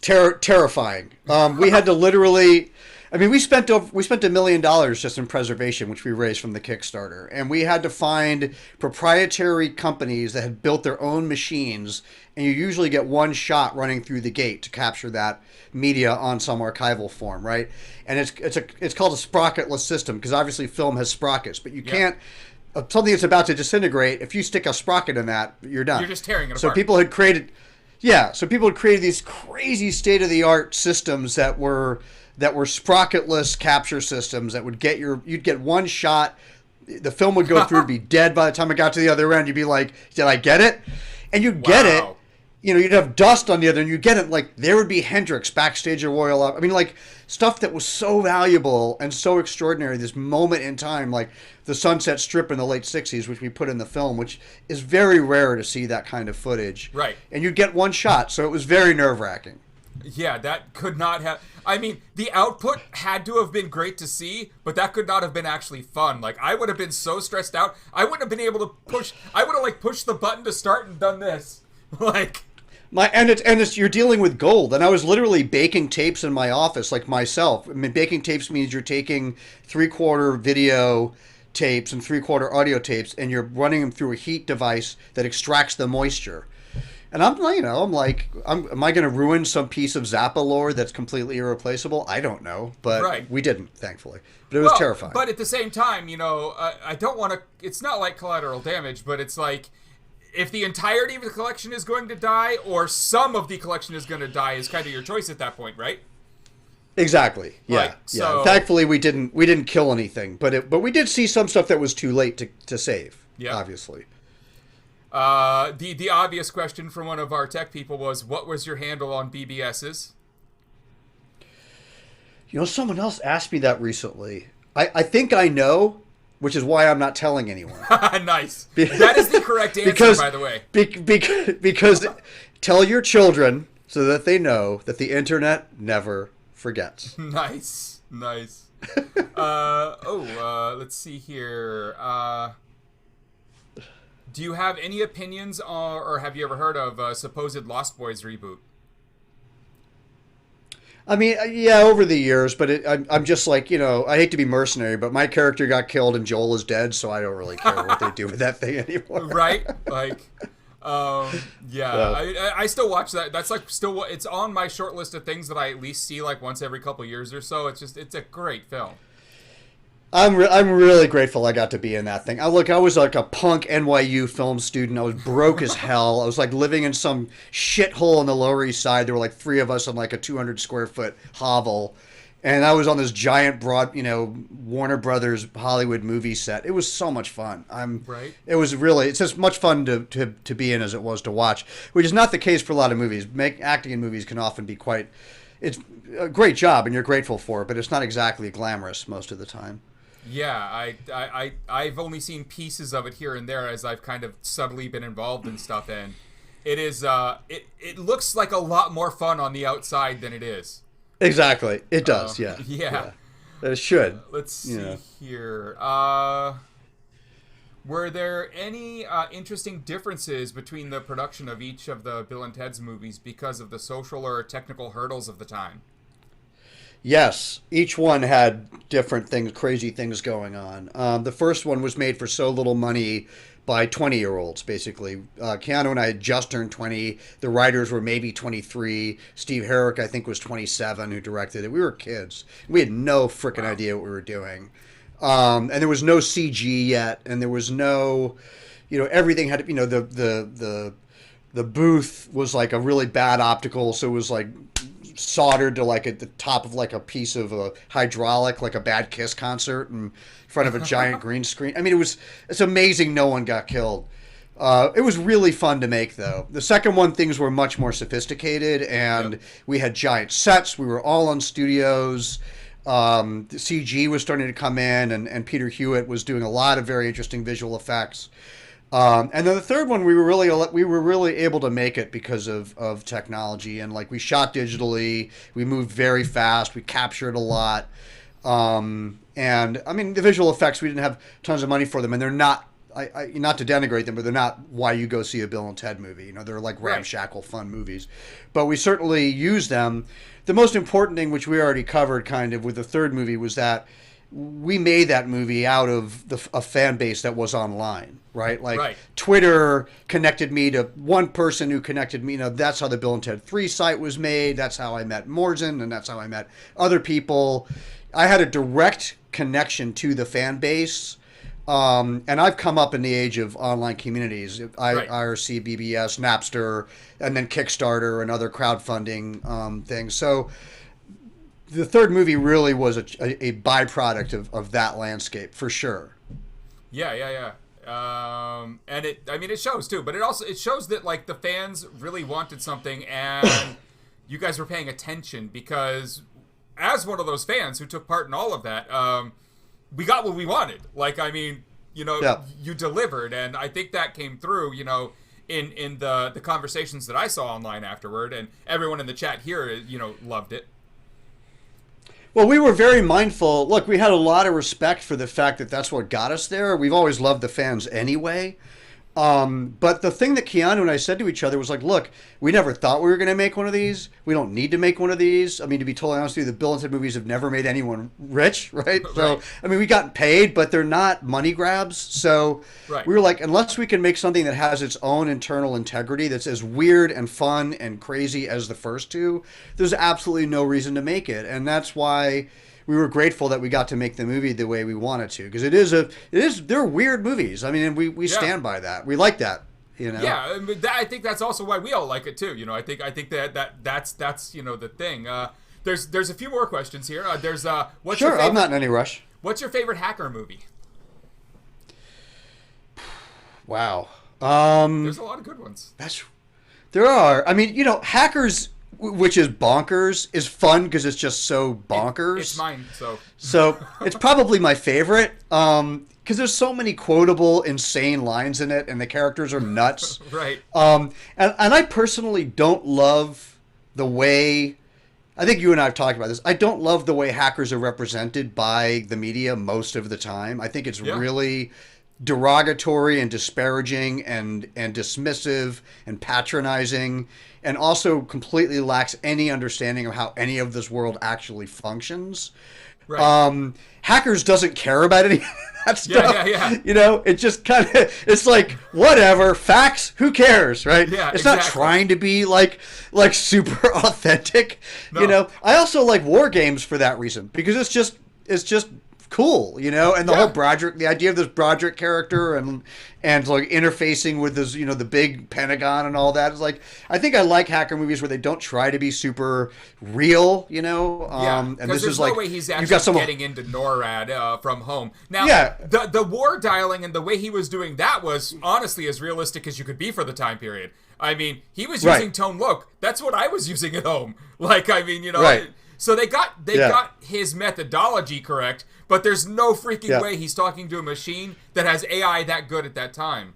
Terrifying. We had to literally... I mean, we spent $1 million just in preservation, which we raised from the Kickstarter, and we had to find proprietary companies that had built their own machines, and you usually get one shot running through the gate to capture that media on some archival form, right? And it's called a sprocketless system because obviously film has sprockets, but you can't. Something that's about to disintegrate, if you stick a sprocket in that, you're done. You're just tearing it apart. So people had created these crazy state-of-the-art systems that were sprocketless capture systems that would you'd get one shot, the film would go through, be dead by the time it got to the other end. You'd be like, did I get it? And you'd get it, you'd have Dust on the other, and you get it, like, there would be Hendrix backstage at Royal I mean, like, stuff that was so valuable and so extraordinary, this moment in time, like the Sunset Strip in the late 60s, which we put in the film, which is very rare to see that kind of footage. Right. And you'd get one shot, so it was very nerve-wracking. Yeah, that could not have... I mean, the output had to have been great to see, but that could not have been actually fun. Like, I would have been so stressed out. I wouldn't have been able to push... I would have, like, pushed the button to start and done this. Like... And it's you're dealing with gold, and I was literally baking tapes in my office, like myself. I mean, baking tapes means you're taking 3/4 video tapes and 3/4 audio tapes, and you're running them through a heat device that extracts the moisture. And I'm like, am I going to ruin some piece of Zappa lore that's completely irreplaceable? I don't know, but we didn't, thankfully. But it was terrifying. But at the same time, I don't want to. It's not like collateral damage, but it's like, if the entirety of the collection is going to die, or some of the collection is going to die, is kind of your choice at that point, right? Exactly. Yeah. Right, so... yeah. Thankfully, we didn't kill anything, but we did see some stuff that was too late to save. Yeah. Obviously. The obvious question from one of our tech people was, what was your handle on BBSes? Someone else asked me that recently. I think I know, which is why I'm not telling anyone. Nice. That is the correct answer, by the way. Because tell your children so that they know that the internet never forgets. Nice. Let's see here. Do you have any opinions or have you ever heard of supposed Lost Boys reboot? I mean, yeah, over the years, but I'm just like, I hate to be mercenary, but my character got killed and Joel is dead, so I don't really care what they do with that thing anymore. Right? Like, yeah. I still watch that. That's like it's on my short list of things that I at least see like once every couple years or so. It's a great film. I'm really grateful I got to be in that thing. I was like a punk NYU film student. I was broke as hell. I was like living in some shithole on the Lower East Side. There were like 3 of us on like a 200 square foot hovel. And I was on this giant broad, Warner Brothers Hollywood movie set. It was so much fun. Right. It's as much fun to be in as it was to watch, which is not the case for a lot of movies. Acting in movies can often be it's a great job and you're grateful for it, but it's not exactly glamorous most of the time. Yeah, I've only seen pieces of it here and there as I've kind of subtly been involved in stuff, and it is it looks like a lot more fun on the outside than it is. Exactly, it does. Yeah. It should. Let's see here. Were there any interesting differences between the production of each of the Bill and Ted's movies because of the social or technical hurdles of the time? Yes, each one had different things, crazy things going on. The first one was made for so little money by 20-year-olds, basically. Keanu and I had just turned 20. The writers were maybe 23. Steve Herrick, I think, was 27, who directed it. We were kids. We had no freaking idea what we were doing. And there was no CG yet, and there was no, everything had, the booth was like a really bad optical, so it was like soldered to like at the top of like a piece of a hydraulic, like a Bad Kiss concert in front of a giant green screen. I mean, it's amazing no one got killed. It was really fun to make, though. The second one, things were much more sophisticated, and we had giant sets. We were all on studios. The CG was starting to come in, and Peter Hewitt was doing a lot of very interesting visual effects. And then the third one, we were really able to make it because of technology, and like we shot digitally, we moved very fast, we captured a lot, and I mean the visual effects, we didn't have tons of money for them, and they're not. Not to denigrate them, but they're not why you go see a Bill and Ted movie. They're like ramshackle fun movies, but we certainly use them. The most important thing, which we already covered kind of with the third movie, was that we made that movie out of a fan base that was online, right? Like Twitter connected me to one person who connected me. That's how the Bill and Ted 3 site was made. That's how I met Morzen, and that's how I met other people. I had a direct connection to the fan base. And I've come up in the age of online communities, IRC, BBS, Napster, and then Kickstarter and other crowdfunding things. So the third movie really was a byproduct of that landscape, for sure. Yeah. And it shows too, but it shows that like the fans really wanted something, and you guys were paying attention, because as one of those fans who took part in all of that, we got what we wanted. Like, I mean, you delivered, and I think that came through, in the conversations that I saw online afterward, and everyone in the chat here, loved it. Well, we were very mindful. Look, we had a lot of respect for the fact that that's what got us there. We've always loved the fans anyway. But the thing that Keanu and I said to each other was like, look, we never thought we were going to make one of these. We don't need to make one of these. I mean, to be totally honest with you, the Bill and Ted movies have never made anyone rich, right? So, I mean, we got paid, but they're not money grabs. So we were like, unless we can make something that has its own internal integrity, that's as weird and fun and crazy as the first two, there's absolutely no reason to make it. And that's why we were grateful that we got to make the movie the way we wanted to, because they're weird movies. I mean, and we stand by that. We like that, Yeah, I think that's also why we all like it too. I think that's the thing. There's a few more questions here. There's what's your favorite, I'm not in any rush. What's your favorite hacker movie? Wow. There's a lot of good ones. There are. I mean, Hackers, which is bonkers, is fun because it's just so bonkers. It's mine, so. So it's probably my favorite, because there's so many quotable, insane lines in it, and the characters are nuts. Right. And I personally don't love the way, I think you and I have talked about this, I don't love the way hackers are represented by the media most of the time. I think it's really derogatory and disparaging and dismissive and patronizing, and also completely lacks any understanding of how any of this world actually functions. Right. Hackers doesn't care about any of that stuff. Yeah. It just kind of, it's like, whatever, facts, who cares, right? Yeah, it's not trying to be like super authentic. No. I also like war games for that reason, because it's just cool, and the whole Broderick, the idea of this Broderick character and like interfacing with this, the big Pentagon and all that is like, I think I like hacker movies where they don't try to be super real, and this there's is no like, way he's actually getting into NORAD from home. Now, the war dialing and the way he was doing that was honestly as realistic as you could be for the time period. I mean, he was using tone loc. That's what I was using at home. Like, I mean, so they got his methodology correct, but there's no freaking way he's talking to a machine that has AI that good at that time.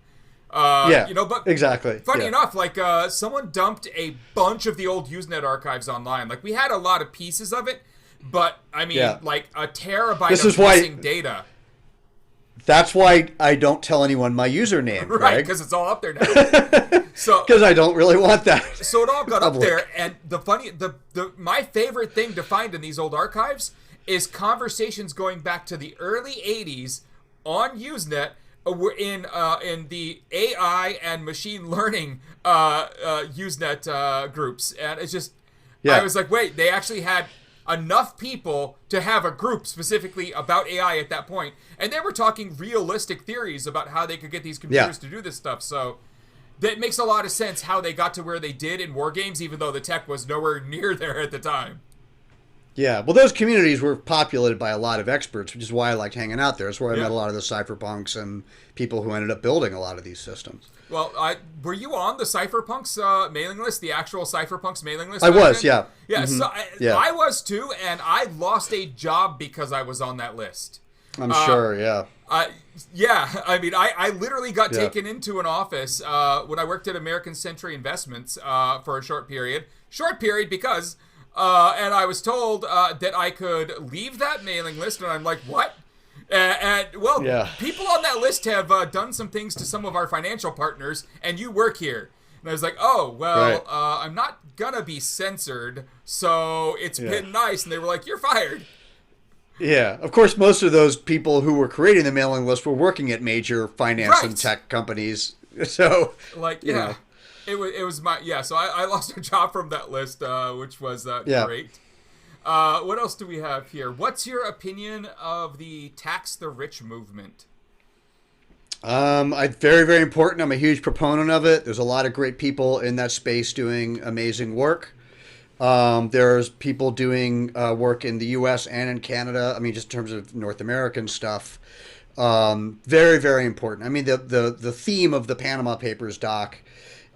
But exactly. Funny enough, like someone dumped a bunch of the old Usenet archives online. Like, we had a lot of pieces of it, but I mean, like a terabyte of missing data. That's why I don't tell anyone my username, Greg. Right, because it's all up there now. So because I don't really want that. So it all got up there, and my favorite thing to find in these old archives is conversations going back to the early '80s on Usenet in the AI and machine learning Usenet groups, and it's just I was like, wait, they actually had enough people to have a group specifically about AI at that point, and they were talking realistic theories about how they could get these computers to do this stuff. So that makes a lot of sense how they got to where they did in war games, even though the tech was nowhere near there at the time. Yeah, well, those communities were populated by a lot of experts, which is why I liked hanging out there. It's where I met a lot of the cypherpunks and people who ended up building a lot of these systems. Well, were you on the cypherpunks mailing list, the actual cypherpunks mailing list? I was, yeah. Yeah, so I was too, and I lost a job because I was on that list. I'm sure, yeah. I mean, I literally got taken into an office when I worked at American Century Investments for a short period. Short period because... and I was told that I could leave that mailing list, and I'm like, what? People on that list have done some things to some of our financial partners, and you work here. And I was like, oh, well, I'm not gonna be censored, so it's been nice. And they were like, you're fired. Yeah, of course, most of those people who were creating the mailing list were working at major finance and tech companies. So, like, you know. It was my so I lost a job from that list, which was great. What else do we have here? What's your opinion of the tax the rich movement? Very, very important. I'm a huge proponent of it. There's a lot of great people in that space doing amazing work. There's people doing work in the U.S. and in Canada. I mean, just in terms of North American stuff. Very, very important. I mean, the theme of the Panama Papers doc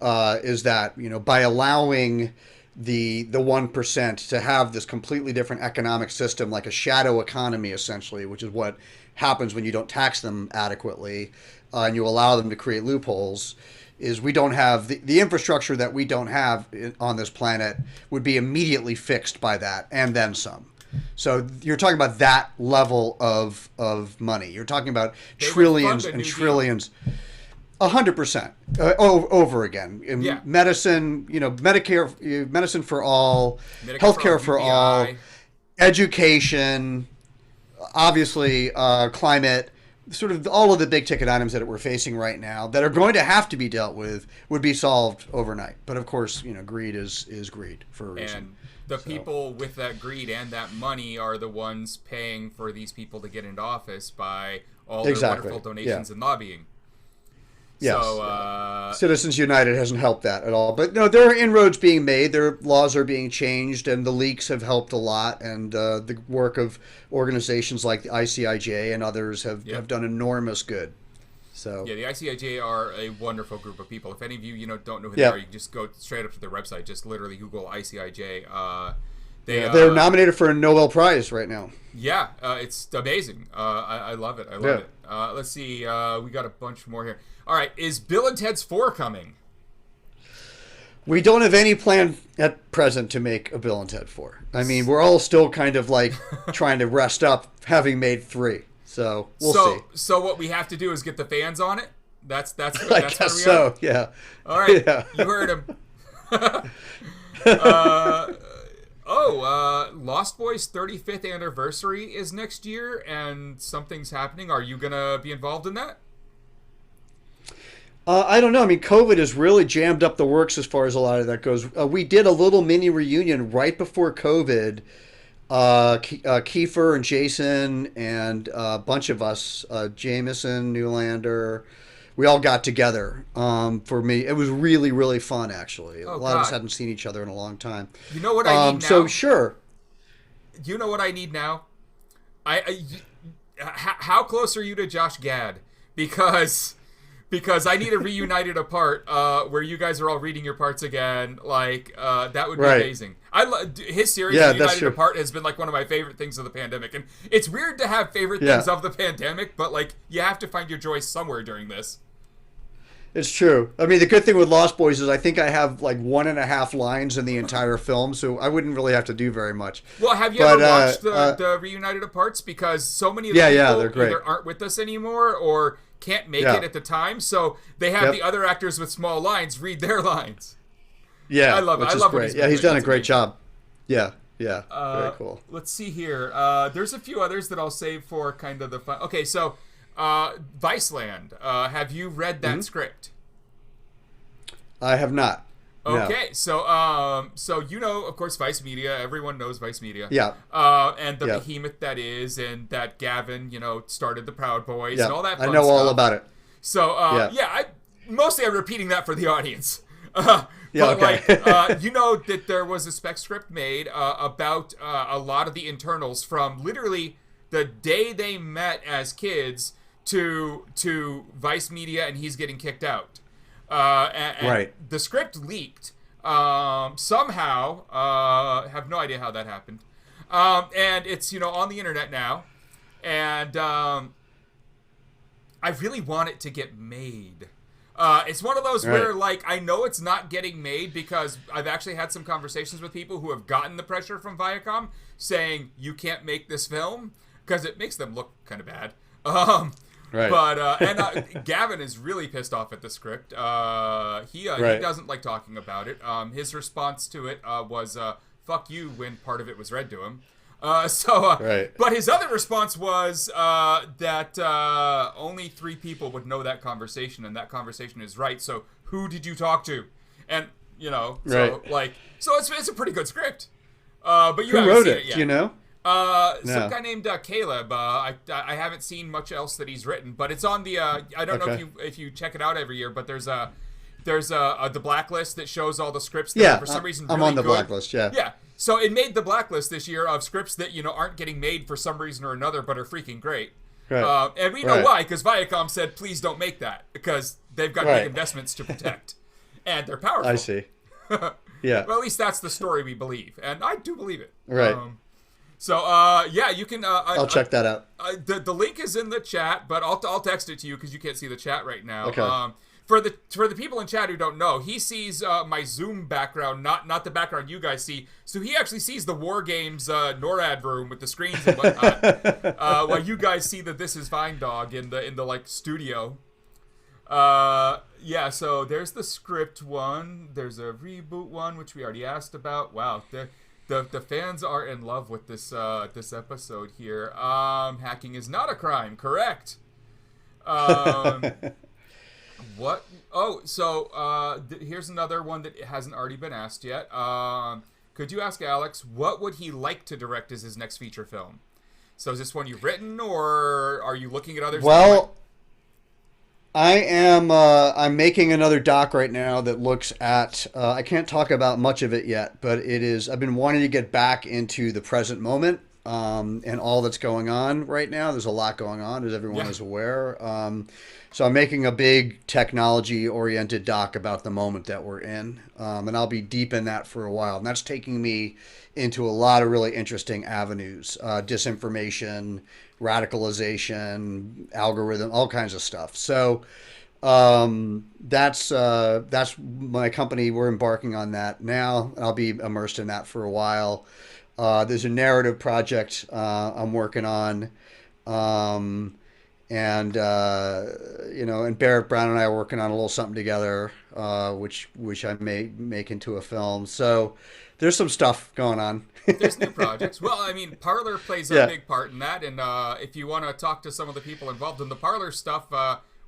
is that, by allowing the 1% to have this completely different economic system, like a shadow economy, essentially, which is what happens when you don't tax them adequately, and you allow them to create loopholes, is we don't have the infrastructure that we don't have on this planet would be immediately fixed by that and then some. So you're talking about that level of money. You're talking about trillions and trillions. 100%. Over again. Yeah. Medicine, Medicare, medicine for all, healthcare for all, education, obviously climate, sort of all of the big ticket items that we're facing right now that are going to have to be dealt with would be solved overnight. But of course, greed is greed for a reason. And the people with that greed and that money are the ones paying for these people to get into office by all their wonderful donations and lobbying. Yes. So, Citizens United hasn't helped that at all. But no, there are inroads being made. Their laws are being changed, and the leaks have helped a lot. And the work of organizations like the ICIJ and others have done enormous good. So yeah, the ICIJ are a wonderful group of people. If any of you don't know who they are, you can just go straight up to their website. Just literally Google ICIJ. They're nominated for a Nobel Prize right now. Yeah, it's amazing. I love it. I love it. Let's see. We got a bunch more here. All right, is Bill and Ted's 4 coming? We don't have any plan at present to make a Bill and Ted 4. I mean, we're all still kind of like trying to rest up having made 3. So we'll see. So what we have to do is get the fans on it? That's I where guess we are? so, yeah. All right, Yeah. You heard him. Lost Boys' 35th anniversary is next year, and something's happening. Are you going to be involved in that? I don't know. I mean, COVID has really jammed up the works as far as a lot of that goes. We did a little mini reunion right before COVID. Kiefer and Jason and a bunch of us, Jameson, Newlander, we all got together. For me, it was really, really fun, actually. A lot of us hadn't seen each other in a long time. You know what I need now? So, sure. You know what I need now? How close are you to Josh Gad? Because I need a reunited apart where you guys are all reading your parts again. Like that would be amazing. His series Reunited Apart has been like one of my favorite things of the pandemic, and it's weird to have favorite things of the pandemic, but like you have to find your joy somewhere during this. It's true. I mean, the good thing with Lost Boys is I think I have like 1.5 lines in the entire film, so I wouldn't really have to do very much. Well, have you ever watched the Reunited Aparts? Because so many of the people either aren't with us anymore or can't make it at the time, so they have the other actors with small lines read their lines. Yeah, I love it. Which is great. Yeah, he's done a great job. Yeah, very cool. Let's see here. There's a few others that I'll save for kind of the fun. Okay, so Viceland. Have you read that script? I have not. Okay, no. So of course, Vice Media. Everyone knows Vice Media. Yeah. And the behemoth that is, and that Gavin, started the Proud Boys and all that. I know all about it. So mostly I'm repeating that for the audience. That there was a spec script made about a lot of the internals from literally the day they met as kids to Vice Media, and he's getting kicked out. And the script leaked somehow. Have no idea how that happened. And it's on the internet now, and I really want it to get made. It's one of those where like I know it's not getting made because I've actually had some conversations with people who have gotten the pressure from Viacom saying you can't make this film because it makes them look kind of bad. But Gavin is really pissed off at the script. He doesn't like talking about it. His response to it was "fuck you" when part of it was read to him. But his other response was that only 3 people would know that conversation, and that conversation is right. So who did you talk to? And so it's a pretty good script. But you who haven't wrote seen it? it yet. Do you know? Some guy named Caleb. I haven't seen much else that he's written, but it's on the. I don't know if you check it out every year, but there's the blacklist that shows all the scripts that for some reason I'm really on the good. blacklist. Yeah. So it made the blacklist this year of scripts that aren't getting made for some reason or another, but are freaking great. Right. And we know why, because Viacom said, please don't make that, because they've got big investments to protect. And they're powerful. I see. Yeah. Well, at least that's the story we believe. And I do believe it. Right. Yeah, you can... I'll check that out. The link is in the chat, but I'll text it to you because you can't see the chat right now. Okay. For the people in chat who don't know, he sees my Zoom background, not the background you guys see. So he actually sees the War Games NORAD room with the screens and whatnot, while you guys see the This Is Fine Dog in the like studio. Yeah. So there's the script one. There's a reboot one, which we already asked about. Wow. The fans are in love with this episode here. Hacking is not a crime. Correct. What? Oh, so here's another one that hasn't already been asked yet. Could you ask Alex what would he like to direct as his next feature film? So is this one you've written, or are you looking at others? Well, I'm making another doc right now that looks at. I can't talk about much of it yet, but it is. I've been wanting to get back into the present moment and all that's going on right now. There's a lot going on, as everyone is aware. So I'm making a big technology-oriented doc about the moment that we're in, and I'll be deep in that for a while. And that's taking me into a lot of really interesting avenues: disinformation, radicalization, algorithm, all kinds of stuff. So that's my company. We're embarking on that now. I'll be immersed in that for a while. There's a narrative project I'm working on. And Barrett Brown and I are working on a little something together, which I may make into a film. So there's some stuff going on. There's new projects. Well, I mean, Parler plays a big part in that. And if you want to talk to some of the people involved in the Parler stuff,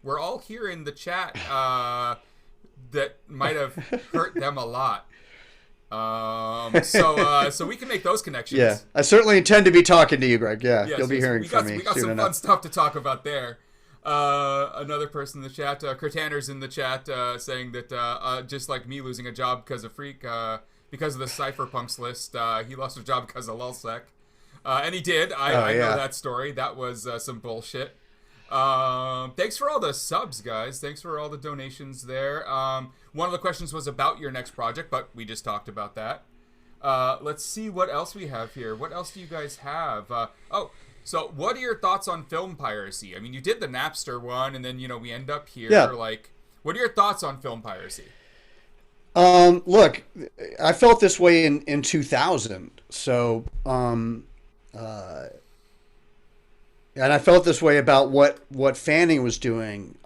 we're all here in the chat that might have hurt them a lot. So we can make those connections. Yeah, I certainly intend to be talking to you, Greg. Yeah, you'll be hearing from me. We got some fun stuff to talk about there. Another person in the chat, Kurtaner's in the chat, saying that just like me losing a job because of Freak, because of the Cypherpunks list, he lost a job because of LulzSec. And he did. I know that story. That was some bullshit. Thanks for all the subs, guys. Thanks for all the donations there. One of the questions was about your next project, but we just talked about that. Let's see what else we have here. What else do you guys have? So what are your thoughts on film piracy? I mean, you did the Napster one, and then, we end up here. Yeah. Like, what are your thoughts on film piracy? Look, I felt this way in 2000. So, and I felt this way about what Fanning was doing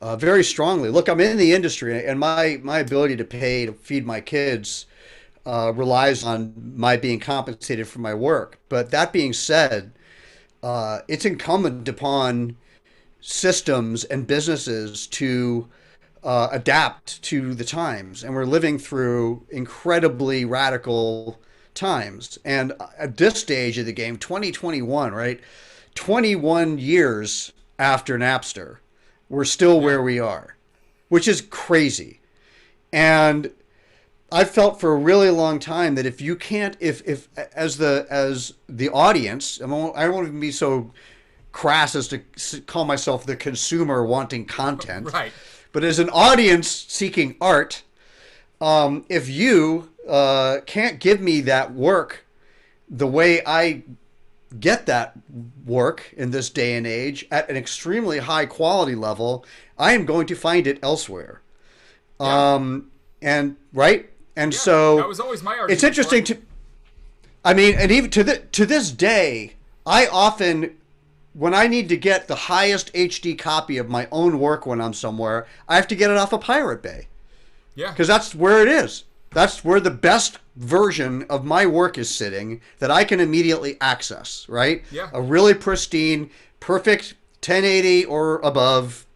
very strongly. Look, I'm in the industry, and my ability to pay to feed my kids relies on my being compensated for my work. But that being said, it's incumbent upon systems and businesses to adapt to the times. And we're living through incredibly radical times. And at this stage of the game, 2021, right? 21 years after Napster, we're still where we are, which is crazy. And I've felt for a really long time that if you can't, if as the audience, I don't want to be so crass as to call myself the consumer wanting content, right? But as an audience seeking art, if you can't give me that work the way I get that work in this day and age at an extremely high quality level, I am going to find it elsewhere. Yeah. So that was always my argument. It's interesting and even to this day, I often, when I need to get the highest HD copy of my own work when I'm somewhere, I have to get it off of Pirate Bay. Yeah. Because that's where it is. That's where the best version of my work is sitting that I can immediately access, right? Yeah. A really pristine, perfect 1080 or above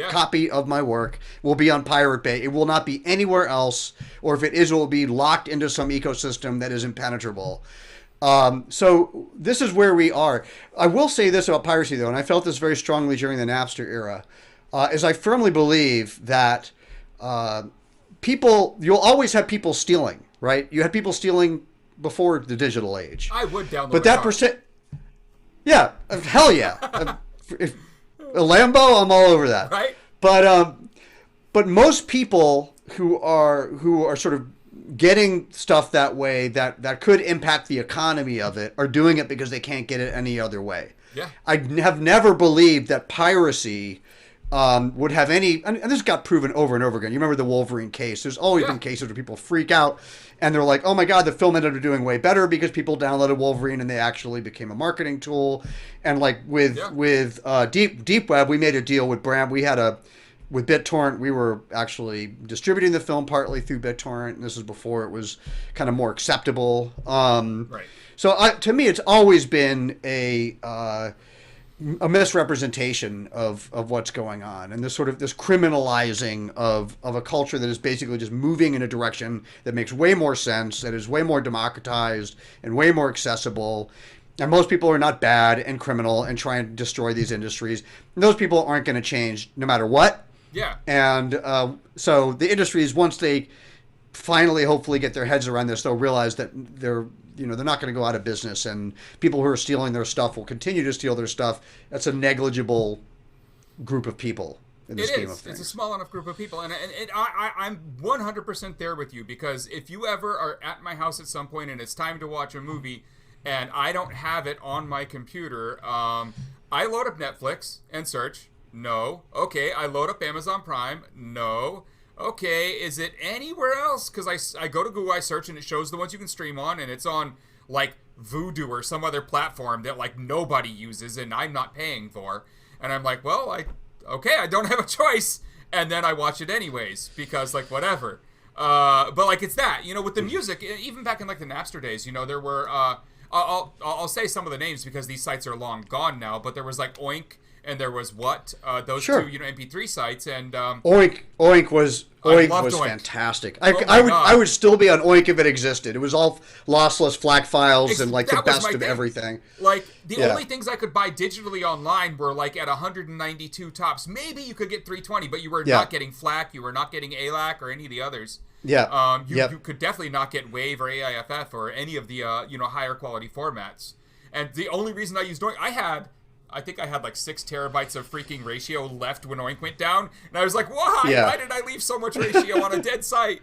copy of my work will be on Pirate Bay. It will not be anywhere else, or if it is, it will be locked into some ecosystem that is impenetrable. So this is where we are. I will say this about piracy, though, and I felt this very strongly during the Napster era, is I firmly believe that you'll always have people stealing, right? You had people stealing before the digital age. I would download but that percent. Yeah, hell yeah. If a Lambo, I'm all over that. Right. But most people who are sort of getting stuff that way that could impact the economy of it are doing it because they can't get it any other way. Yeah. I have never believed that piracy would have any, and this got proven over and over again. You remember the Wolverine case? There's always been cases where people freak out and they're like, "Oh my God, the film ended up doing way better because people downloaded Wolverine and they actually became a marketing tool." And like with Deep Web, we made a deal with Bram. With BitTorrent, we were actually distributing the film partly through BitTorrent, and this is before it was kind of more acceptable. Right. So to me, it's always been a misrepresentation of what's going on, and this criminalizing of a culture that is basically just moving in a direction that makes way more sense, that is way more democratized and way more accessible. And most people are not bad and criminal and trying to destroy these industries. And those people aren't going to change no matter what. Yeah. And so the industries, once they finally hopefully get their heads around this, they'll realize that they're not going to go out of business, and people who are stealing their stuff will continue to steal their stuff. That's a negligible group of people in the scheme of things. It's a small enough group of people, and I'm 100% there with you, because if you ever are at my house at some point and it's time to watch a movie and I don't have it on my computer, I load up Netflix and search. No. Okay, I load up Amazon Prime. No. Okay, is it anywhere else? Because I go to Google, I search, and it shows the ones you can stream on, and it's on, like, Vudu or some other platform that, like, nobody uses and I'm not paying for. And I'm like, well, I don't have a choice. And then I watch it anyways, because, like, whatever. But, like, it's that. With the music, even back in, like, the Napster days, there were, I'll say some of the names because these sites are long gone now, but there was, like, Oink, and there was those two, MP3 sites, and Oink was Oink. fantastic. I would still be on Oink if it existed. It was all lossless FLAC files and like the best of everything. Like the only things I could buy digitally online were like at 192 tops. Maybe you could get 320, but you were not getting FLAC, you were not getting ALAC or any of the others. Yeah. You could definitely not get WAV or AIFF or any of the higher quality formats. And the only reason I used Oink, I think I had like 6 terabytes of freaking ratio left when Oink went down, and I was like, why? Yeah. Why did I leave so much ratio on a dead site?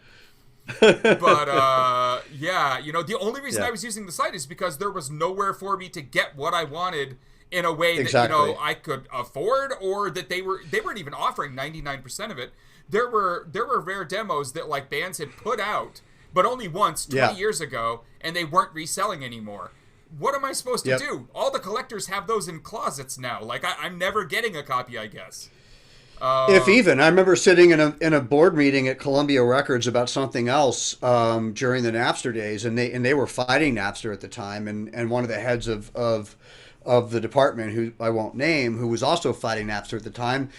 But the only reason I was using the site is because there was nowhere for me to get what I wanted in a way that I could afford, or that they weren't even offering 99% of it. There were rare demos that like bands had put out, but only once 20 years ago, and they weren't reselling anymore. What am I supposed to do? All the collectors have those in closets now. Like, I'm never getting a copy, I guess. If even. I remember sitting in a board meeting at Columbia Records about something else during the Napster days, and they were fighting Napster at the time, and one of the heads of the department, who I won't name, who was also fighting Napster at the time,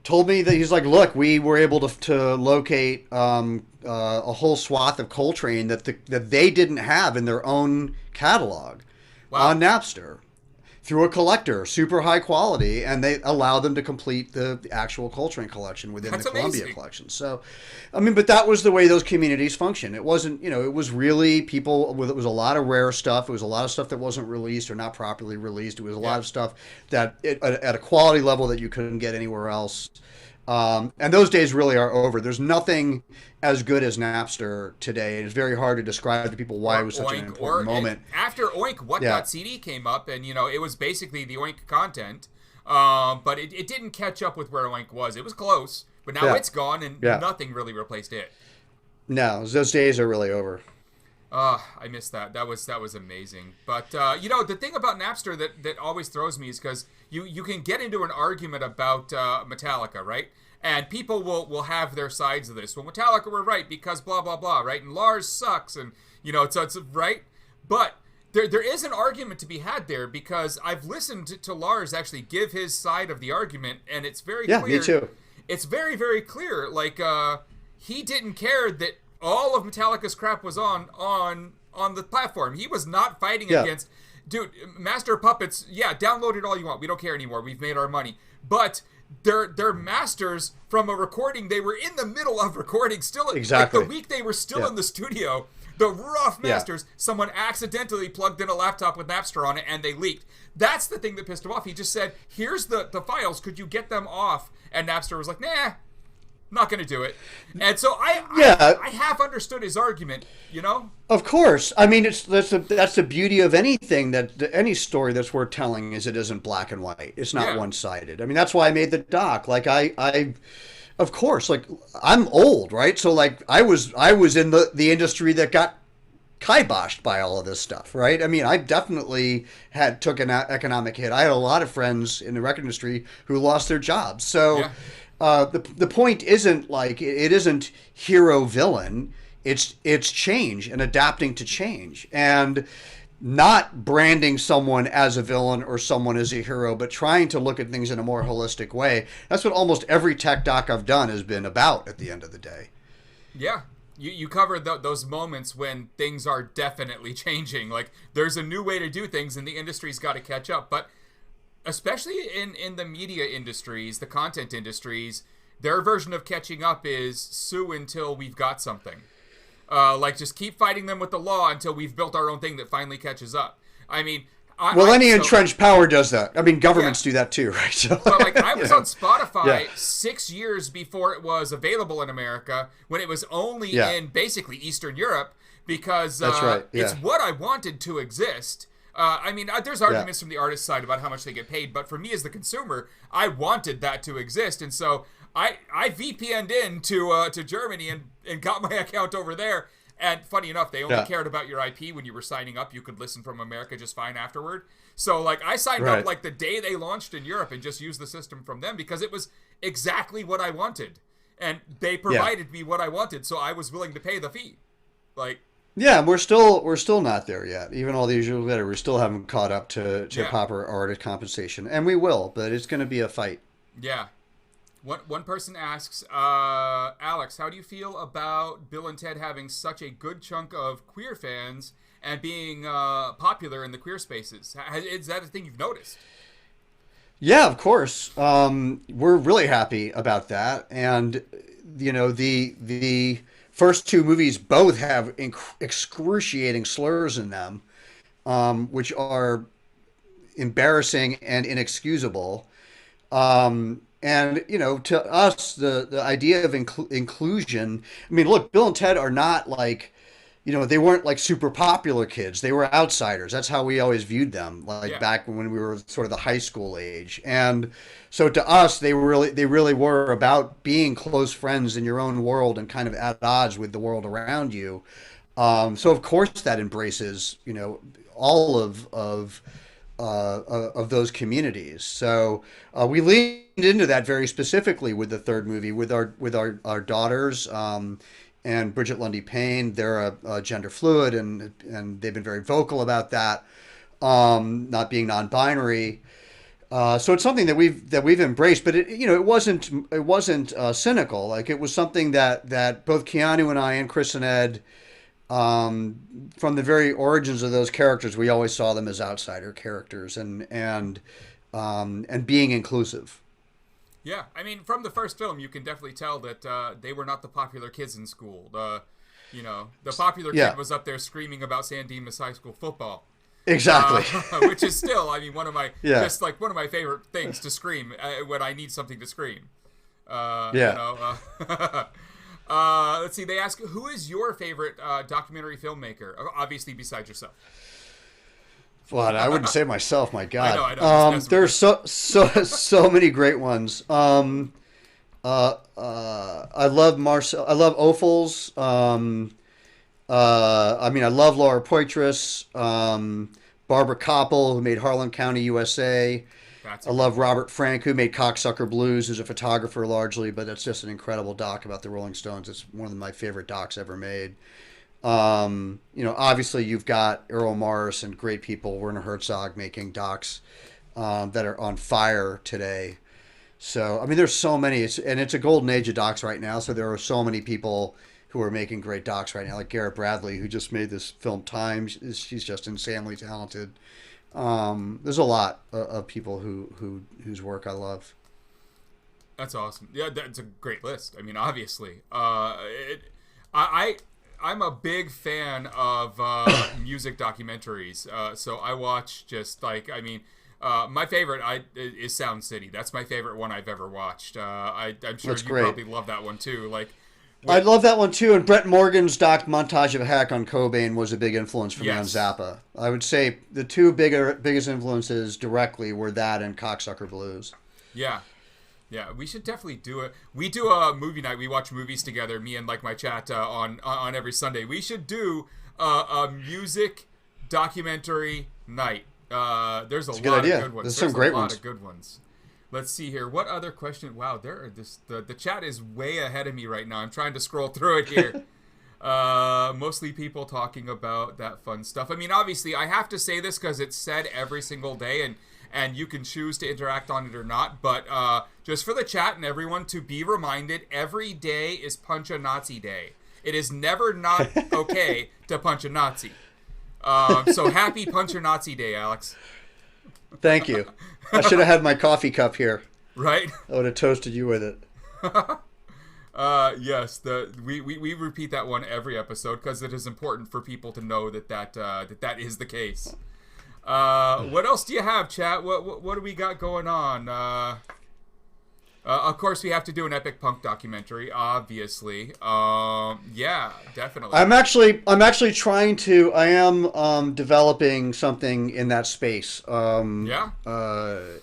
told me that he's like, look, we were able to locate a whole swath of Coltrane that they didn't have in their own catalog on Napster through a collector, super high quality, and they allow them to complete the actual Coltrane collection within the Columbia collection. So, but that was the way those communities function. It wasn't, it was really people with, it was a lot of rare stuff. It was a lot of stuff that wasn't released or not properly released. It was a lot of stuff that at a quality level that you couldn't get anywhere else. And those days really are over. There's nothing as good as Napster today. It's very hard to describe to people why it was such an important moment. After Oink, What.CD came up, and it was basically the Oink content, but it didn't catch up with where Oink was. It was close, but now it's gone, and nothing really replaced it. No, those days are really over. I missed that. That was amazing. But the thing about Napster that always throws me is because you can get into an argument about Metallica, right? And people will have their sides of this. Well, Metallica were right because blah blah blah, right? And Lars sucks, and it's right. But there is an argument to be had there, because I've listened to Lars actually give his side of the argument, and it's very clear. Yeah, me too. It's very, very clear. Like he didn't care that all of Metallica's crap was on the platform. He was not fighting against, dude, Master of Puppets, download it all you want. We don't care anymore. We've made our money. But they're masters from a recording. They were in the middle of recording still. Exactly. Like the week they were still in the studio, The rough Yeah. masters, someone accidentally plugged in a laptop with Napster on it and they leaked. That's the thing that pissed him off. He just said, here's the files, could you get them off? And Napster was like, nah, not going to do it. And so I have understood his argument, you know? Of course. I mean, that's the beauty of anything, any story that's worth telling is it isn't black and white. It's not one-sided. I mean, that's why I made the doc. Like I of course, like I'm old, right? So like I was in the industry that got kiboshed by all of this stuff, right? I mean, I definitely took an economic hit. I had a lot of friends in the record industry who lost their jobs. So the point isn't like it isn't hero villain. It's change and adapting to change and not branding someone as a villain or someone as a hero, but trying to look at things in a more holistic way. That's what almost every tech doc I've done has been about at the end of the day. Yeah. You covered those moments when things are definitely changing. Like, there's a new way to do things and the industry's got to catch up. But especially in the media industries, the content industries, their version of catching up is sue until we've got something. Like, just keep fighting them with the law until we've built our own thing that finally catches up. I mean... any entrenched power does that. I mean, governments do that too, right? So, but like, I was on Spotify 6 years before it was available in America, when it was only in basically Eastern Europe, because that's right. It's what I wanted to exist. I mean, there's arguments from the artist side about how much they get paid, but for me as the consumer, I wanted that to exist, and so I VPN'd in to Germany and got my account over there. And funny enough, they only cared about your IP when you were signing up. You could listen from America just fine afterward. So, like, I signed up like the day they launched in Europe and just used the system from them because it was exactly what I wanted. And they provided me what I wanted, so I was willing to pay the fee. Like... Yeah, we're still not there yet. Even all these years later, we still haven't caught up to proper artist compensation. And we will, but it's going to be a fight. Yeah. One person asks, Alex, how do you feel about Bill and Ted having such a good chunk of queer fans and being popular in the queer spaces? Is that a thing you've noticed? Yeah, of course. We're really happy about that. And, you know, the first two movies both have excruciating slurs in them, which are embarrassing and inexcusable. And, you know, to us, the idea of inclusion, I mean, look, Bill and Ted are not like, you know, they weren't like super popular kids. They were outsiders. That's how we always viewed them, like back when we were sort of the high school age. And so to us, they really were about being close friends in your own world and kind of at odds with the world around you. So of course that embraces, you know, all of those communities. So we leaned into that very specifically with the third movie with our daughters and Bridget Lundy Payne. They're a gender fluid and they've been very vocal about that, not being non-binary. So it's something that we've embraced, but it wasn't cynical. Like, it was something that both Keanu and I and Chris and Ed, from the very origins of those characters, we always saw them as outsider characters and being inclusive. Yeah, I mean, from the first film, you can definitely tell that they were not the popular kids in school. The popular kid was up there screaming about San Dimas High School football. Exactly. Which is still, I mean, one of my just like one of my favorite things to scream when I need something to scream. Let's see. They ask, who is your favorite documentary filmmaker? Obviously, besides yourself. Well, I wouldn't say myself. My God, I know. There's so many great ones. I love Marcel. I love Ophuls. I mean, I love Laura Poitras. Barbara Koppel, who made Harlan County, USA. I love Robert Frank, who made Cocksucker Blues, who's a photographer largely, but that's just an incredible doc about the Rolling Stones. It's one of my favorite docs ever made. Obviously you've got Errol Morris and great people, Werner Herzog, making docs that are on fire today. So, I mean, there's so many, it's a golden age of docs right now. So there are so many people who are making great docs right now, like Garrett Bradley, who just made this film Time. She's just insanely talented. There's a lot of people whose work I love. That's awesome. Yeah, that's a great list. I mean, obviously, I'm a big fan of music documentaries. So I watch just like, I mean, my favorite is Sound City. That's my favorite one I've ever watched. I'm sure That's you great. probably love that one too. Like, I love that one too. And Brett Morgan's doc Montage of Heck on Cobain was a big influence for me on yes. Zappa. I would say the two biggest influences directly were that and Cocksucker Blues. Yeah. Yeah, we should definitely do it. We do a movie night. We watch movies together, me and like my chat on every Sunday. We should do a music documentary night. There's a lot of good ones. There's some great a lot ones. of good ones. Let's see here. What other question? Wow, the chat is way ahead of me right now. I'm trying to scroll through it here. Mostly people talking about that fun stuff. I mean, obviously, I have to say this because it's said every single day, and you can choose to interact on it or not. But just for the chat and everyone to be reminded, every day is Punch a Nazi Day. It is never not okay to punch a Nazi. So happy Punch a Nazi Day, Alex. Thank you. I should have had my coffee cup here. Right? I would have toasted you with it. Yes, we repeat that one every episode because it is important for people to know that is the case. What else do you have, chat? What do we got going on? Of course, we have to do an epic punk documentary, obviously. Yeah, definitely. I'm actually trying to. I am developing something in that space. Yeah.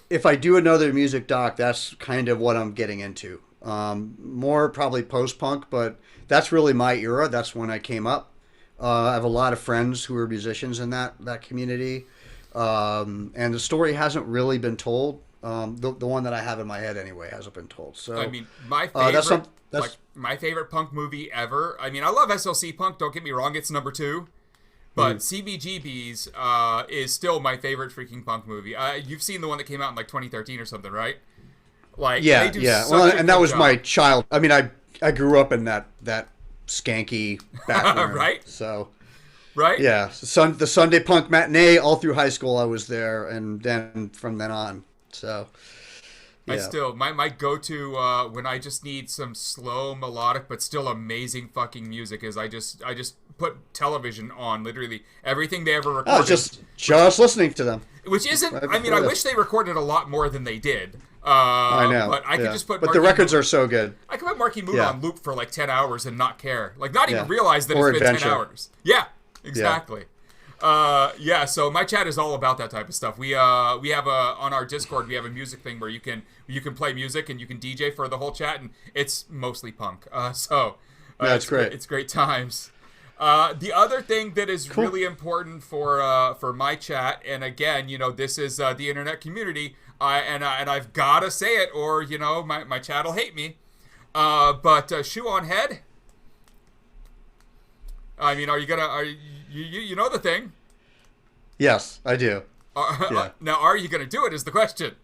If I do another music doc, that's kind of what I'm getting into. More probably post-punk, but that's really my era. That's when I came up. I have a lot of friends who are musicians in that community. And the story hasn't really been told. The one that I have in my head anyway hasn't been told. So I mean, my favorite, that's like my favorite punk movie ever. I mean, I love SLC Punk. Don't get me wrong; it's number 2. But CBGB's is still my favorite freaking punk movie. You've seen the one that came out in like 2013 or something, right? Like, yeah, they do yeah. such Well, a and that good was job. my child. I mean, I grew up in that skanky background, Right? So. Right? Yeah, the Sunday Punk matinee all through high school I was there, and then from then on. So, yeah. I still my go-to when I just need some slow melodic but still amazing fucking music is I just put television on, literally everything they ever recorded. Oh, just listening to them. Which isn't. Right I mean, I wish they recorded a lot more than they did. I know, but I could just put. But the records are so good. I could put Marky Moon Yeah. on loop for like 10 hours and not care, like not even Yeah. realize that Or it's been adventure. 10 hours. Yeah. Exactly. Yeah. So my chat is all about that type of stuff. We have on our Discord we have a music thing where you can play music and you can DJ for the whole chat, and it's mostly punk. That's great. It's great times. The other thing that is really important for my chat, and again, this is the internet community, and I've gotta say it, or my chat will hate me. But shoe on head. I mean, you know the thing? Yes, I do. Yeah. Now, are you gonna do it? Is the question.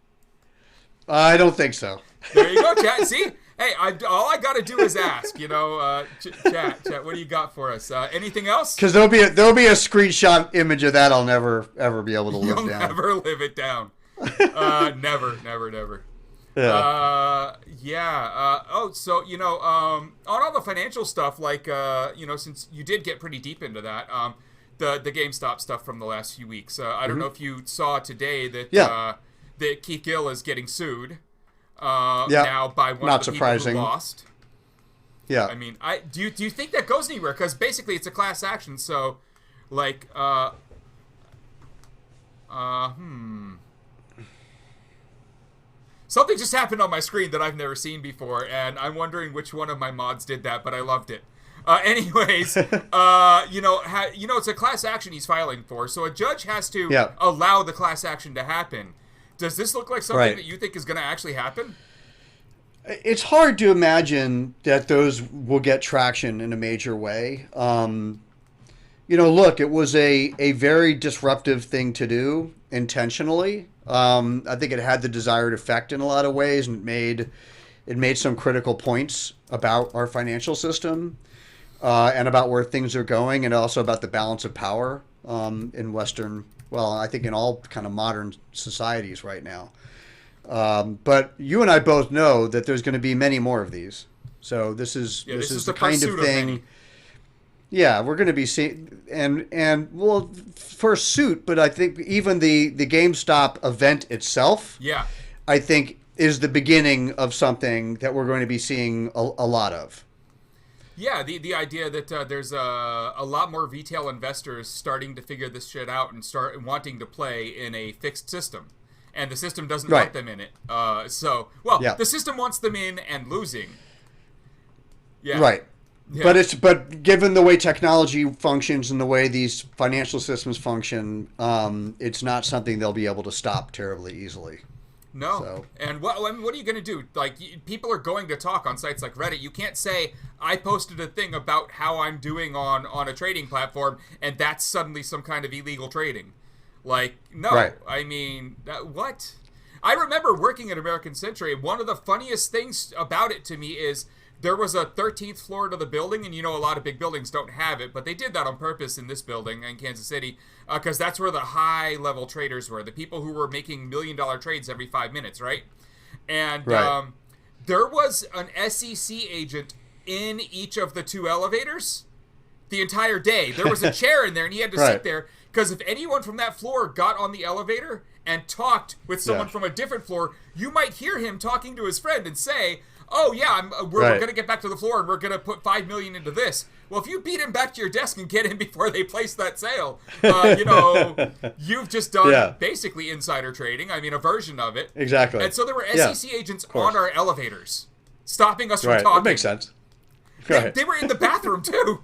I don't think so. There you go, chat. See, hey, all I gotta do is ask. Chat. What do you got for us? Anything else? Because there'll be a screenshot image of that I'll never ever be able to live You'll down. never live it down. Never. Yeah. So on all the financial stuff, like since you did get pretty deep into that, the GameStop stuff from the last few weeks. I don't know if you saw today that that Keith Gill is getting sued. Now by one Not of the surprising. people who lost. Yeah. I mean, do you think that goes anywhere? Because basically it's a class action. So, like, something just happened on my screen that I've never seen before, and I'm wondering which one of my mods did that, but I loved it. Anyways, it's a class action he's filing for, so a judge has to allow the class action to happen. Does this look like something that you think is going to actually happen? It's hard to imagine that those will get traction in a major way. Look, it was a very disruptive thing to do intentionally. I think it had the desired effect in a lot of ways, and it made some critical points about our financial system and about where things are going, and also about the balance of power in Western. Well, I think in all kind of modern societies right now. But you and I both know that there's going to be many more of these. So this is the kind of thing. Yeah, we're going to be seeing, and well, for suit, but I think even the GameStop event itself, Yeah. I think is the beginning of something that we're going to be seeing a lot of. Yeah, the idea that there's a lot more retail investors starting to figure this shit out and start wanting to play in a fixed system. And the system doesn't Right. want them in it. Yeah. The system wants them in and losing. Yeah. Right. Yeah. But given the way technology functions and the way these financial systems function, it's not something they'll be able to stop terribly easily. No. So. And what are you going to do? Like, people are going to talk on sites like Reddit. You can't say, I posted a thing about how I'm doing on a trading platform, and that's suddenly some kind of illegal trading. Like, no. Right. I mean, what? I remember working at American Century. One of the funniest things about it to me is there was a 13th floor to the building, and a lot of big buildings don't have it, but they did that on purpose in this building in Kansas City, because that's where the high-level traders were, the people who were making million-dollar trades every 5 minutes, right? And Right. there was an SEC agent in each of the 2 elevators the entire day. There was a chair in there, and he had to Right. sit there, because if anyone from that floor got on the elevator and talked with someone Yeah. from a different floor, you might hear him talking to his friend and say, oh, yeah, we're Right. going to get back to the floor and we're going to put $5 million into this. Well, if you beat him back to your desk and get him before they place that sale, you've just done Yeah. basically insider trading. I mean, a version of it. Exactly. And so there were Yeah. SEC agents course. on our elevators, stopping us from Right. talking. That makes sense. They, Right. they were in the bathroom, too.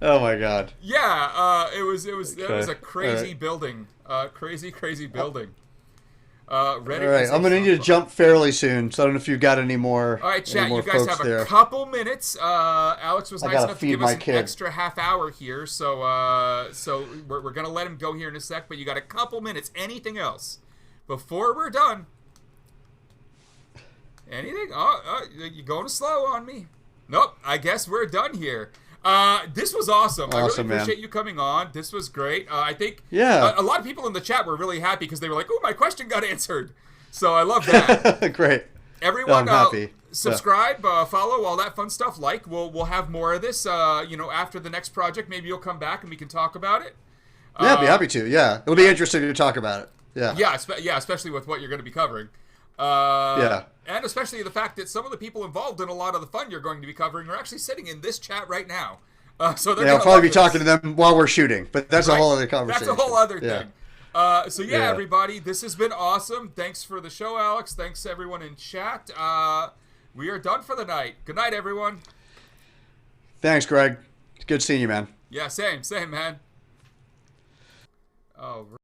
Oh my God. Yeah, it was a crazy Right. building. Crazy building. Reddit All right, is a I'm going to need to fun- jump fairly soon, so I don't know if you've got any more. All right, any chat. more You guys folks have a there. couple minutes. Alex was I nice gotta enough to feed give my us an kid. extra half hour here, so we're gonna let him go here in a sec. But you got a couple minutes. Anything else before we're done? Anything? Oh, you're going slow on me. Nope. I guess we're done here. This was awesome. I really Awesome, man. appreciate you coming on. This was great. I think Yeah. a lot of people in the chat were really happy because they were like, "Oh, my question got answered." So I love that. Great. Everyone, I'm happy. subscribe, follow, all that fun stuff. Like, we'll have more of this. After the next project, maybe you'll come back and we can talk about it. Yeah, I'd be happy to. Yeah, it'll be interesting to talk about it. Yeah. Yeah, especially with what you're going to be covering. Yeah. And especially the fact that some of the people involved in a lot of the fun you're going to be covering are actually sitting in this chat right now. So they're Yeah, I'll gonna probably love be this. talking to them while we're shooting, but that's a Right. whole other conversation. That's a whole other Yeah. thing. Yeah. Everybody, this has been awesome. Thanks for the show, Alex. Thanks everyone in chat. We are done for the night. Good night, everyone. Thanks, Greg. It's good seeing you, man. Yeah, same, man. All right.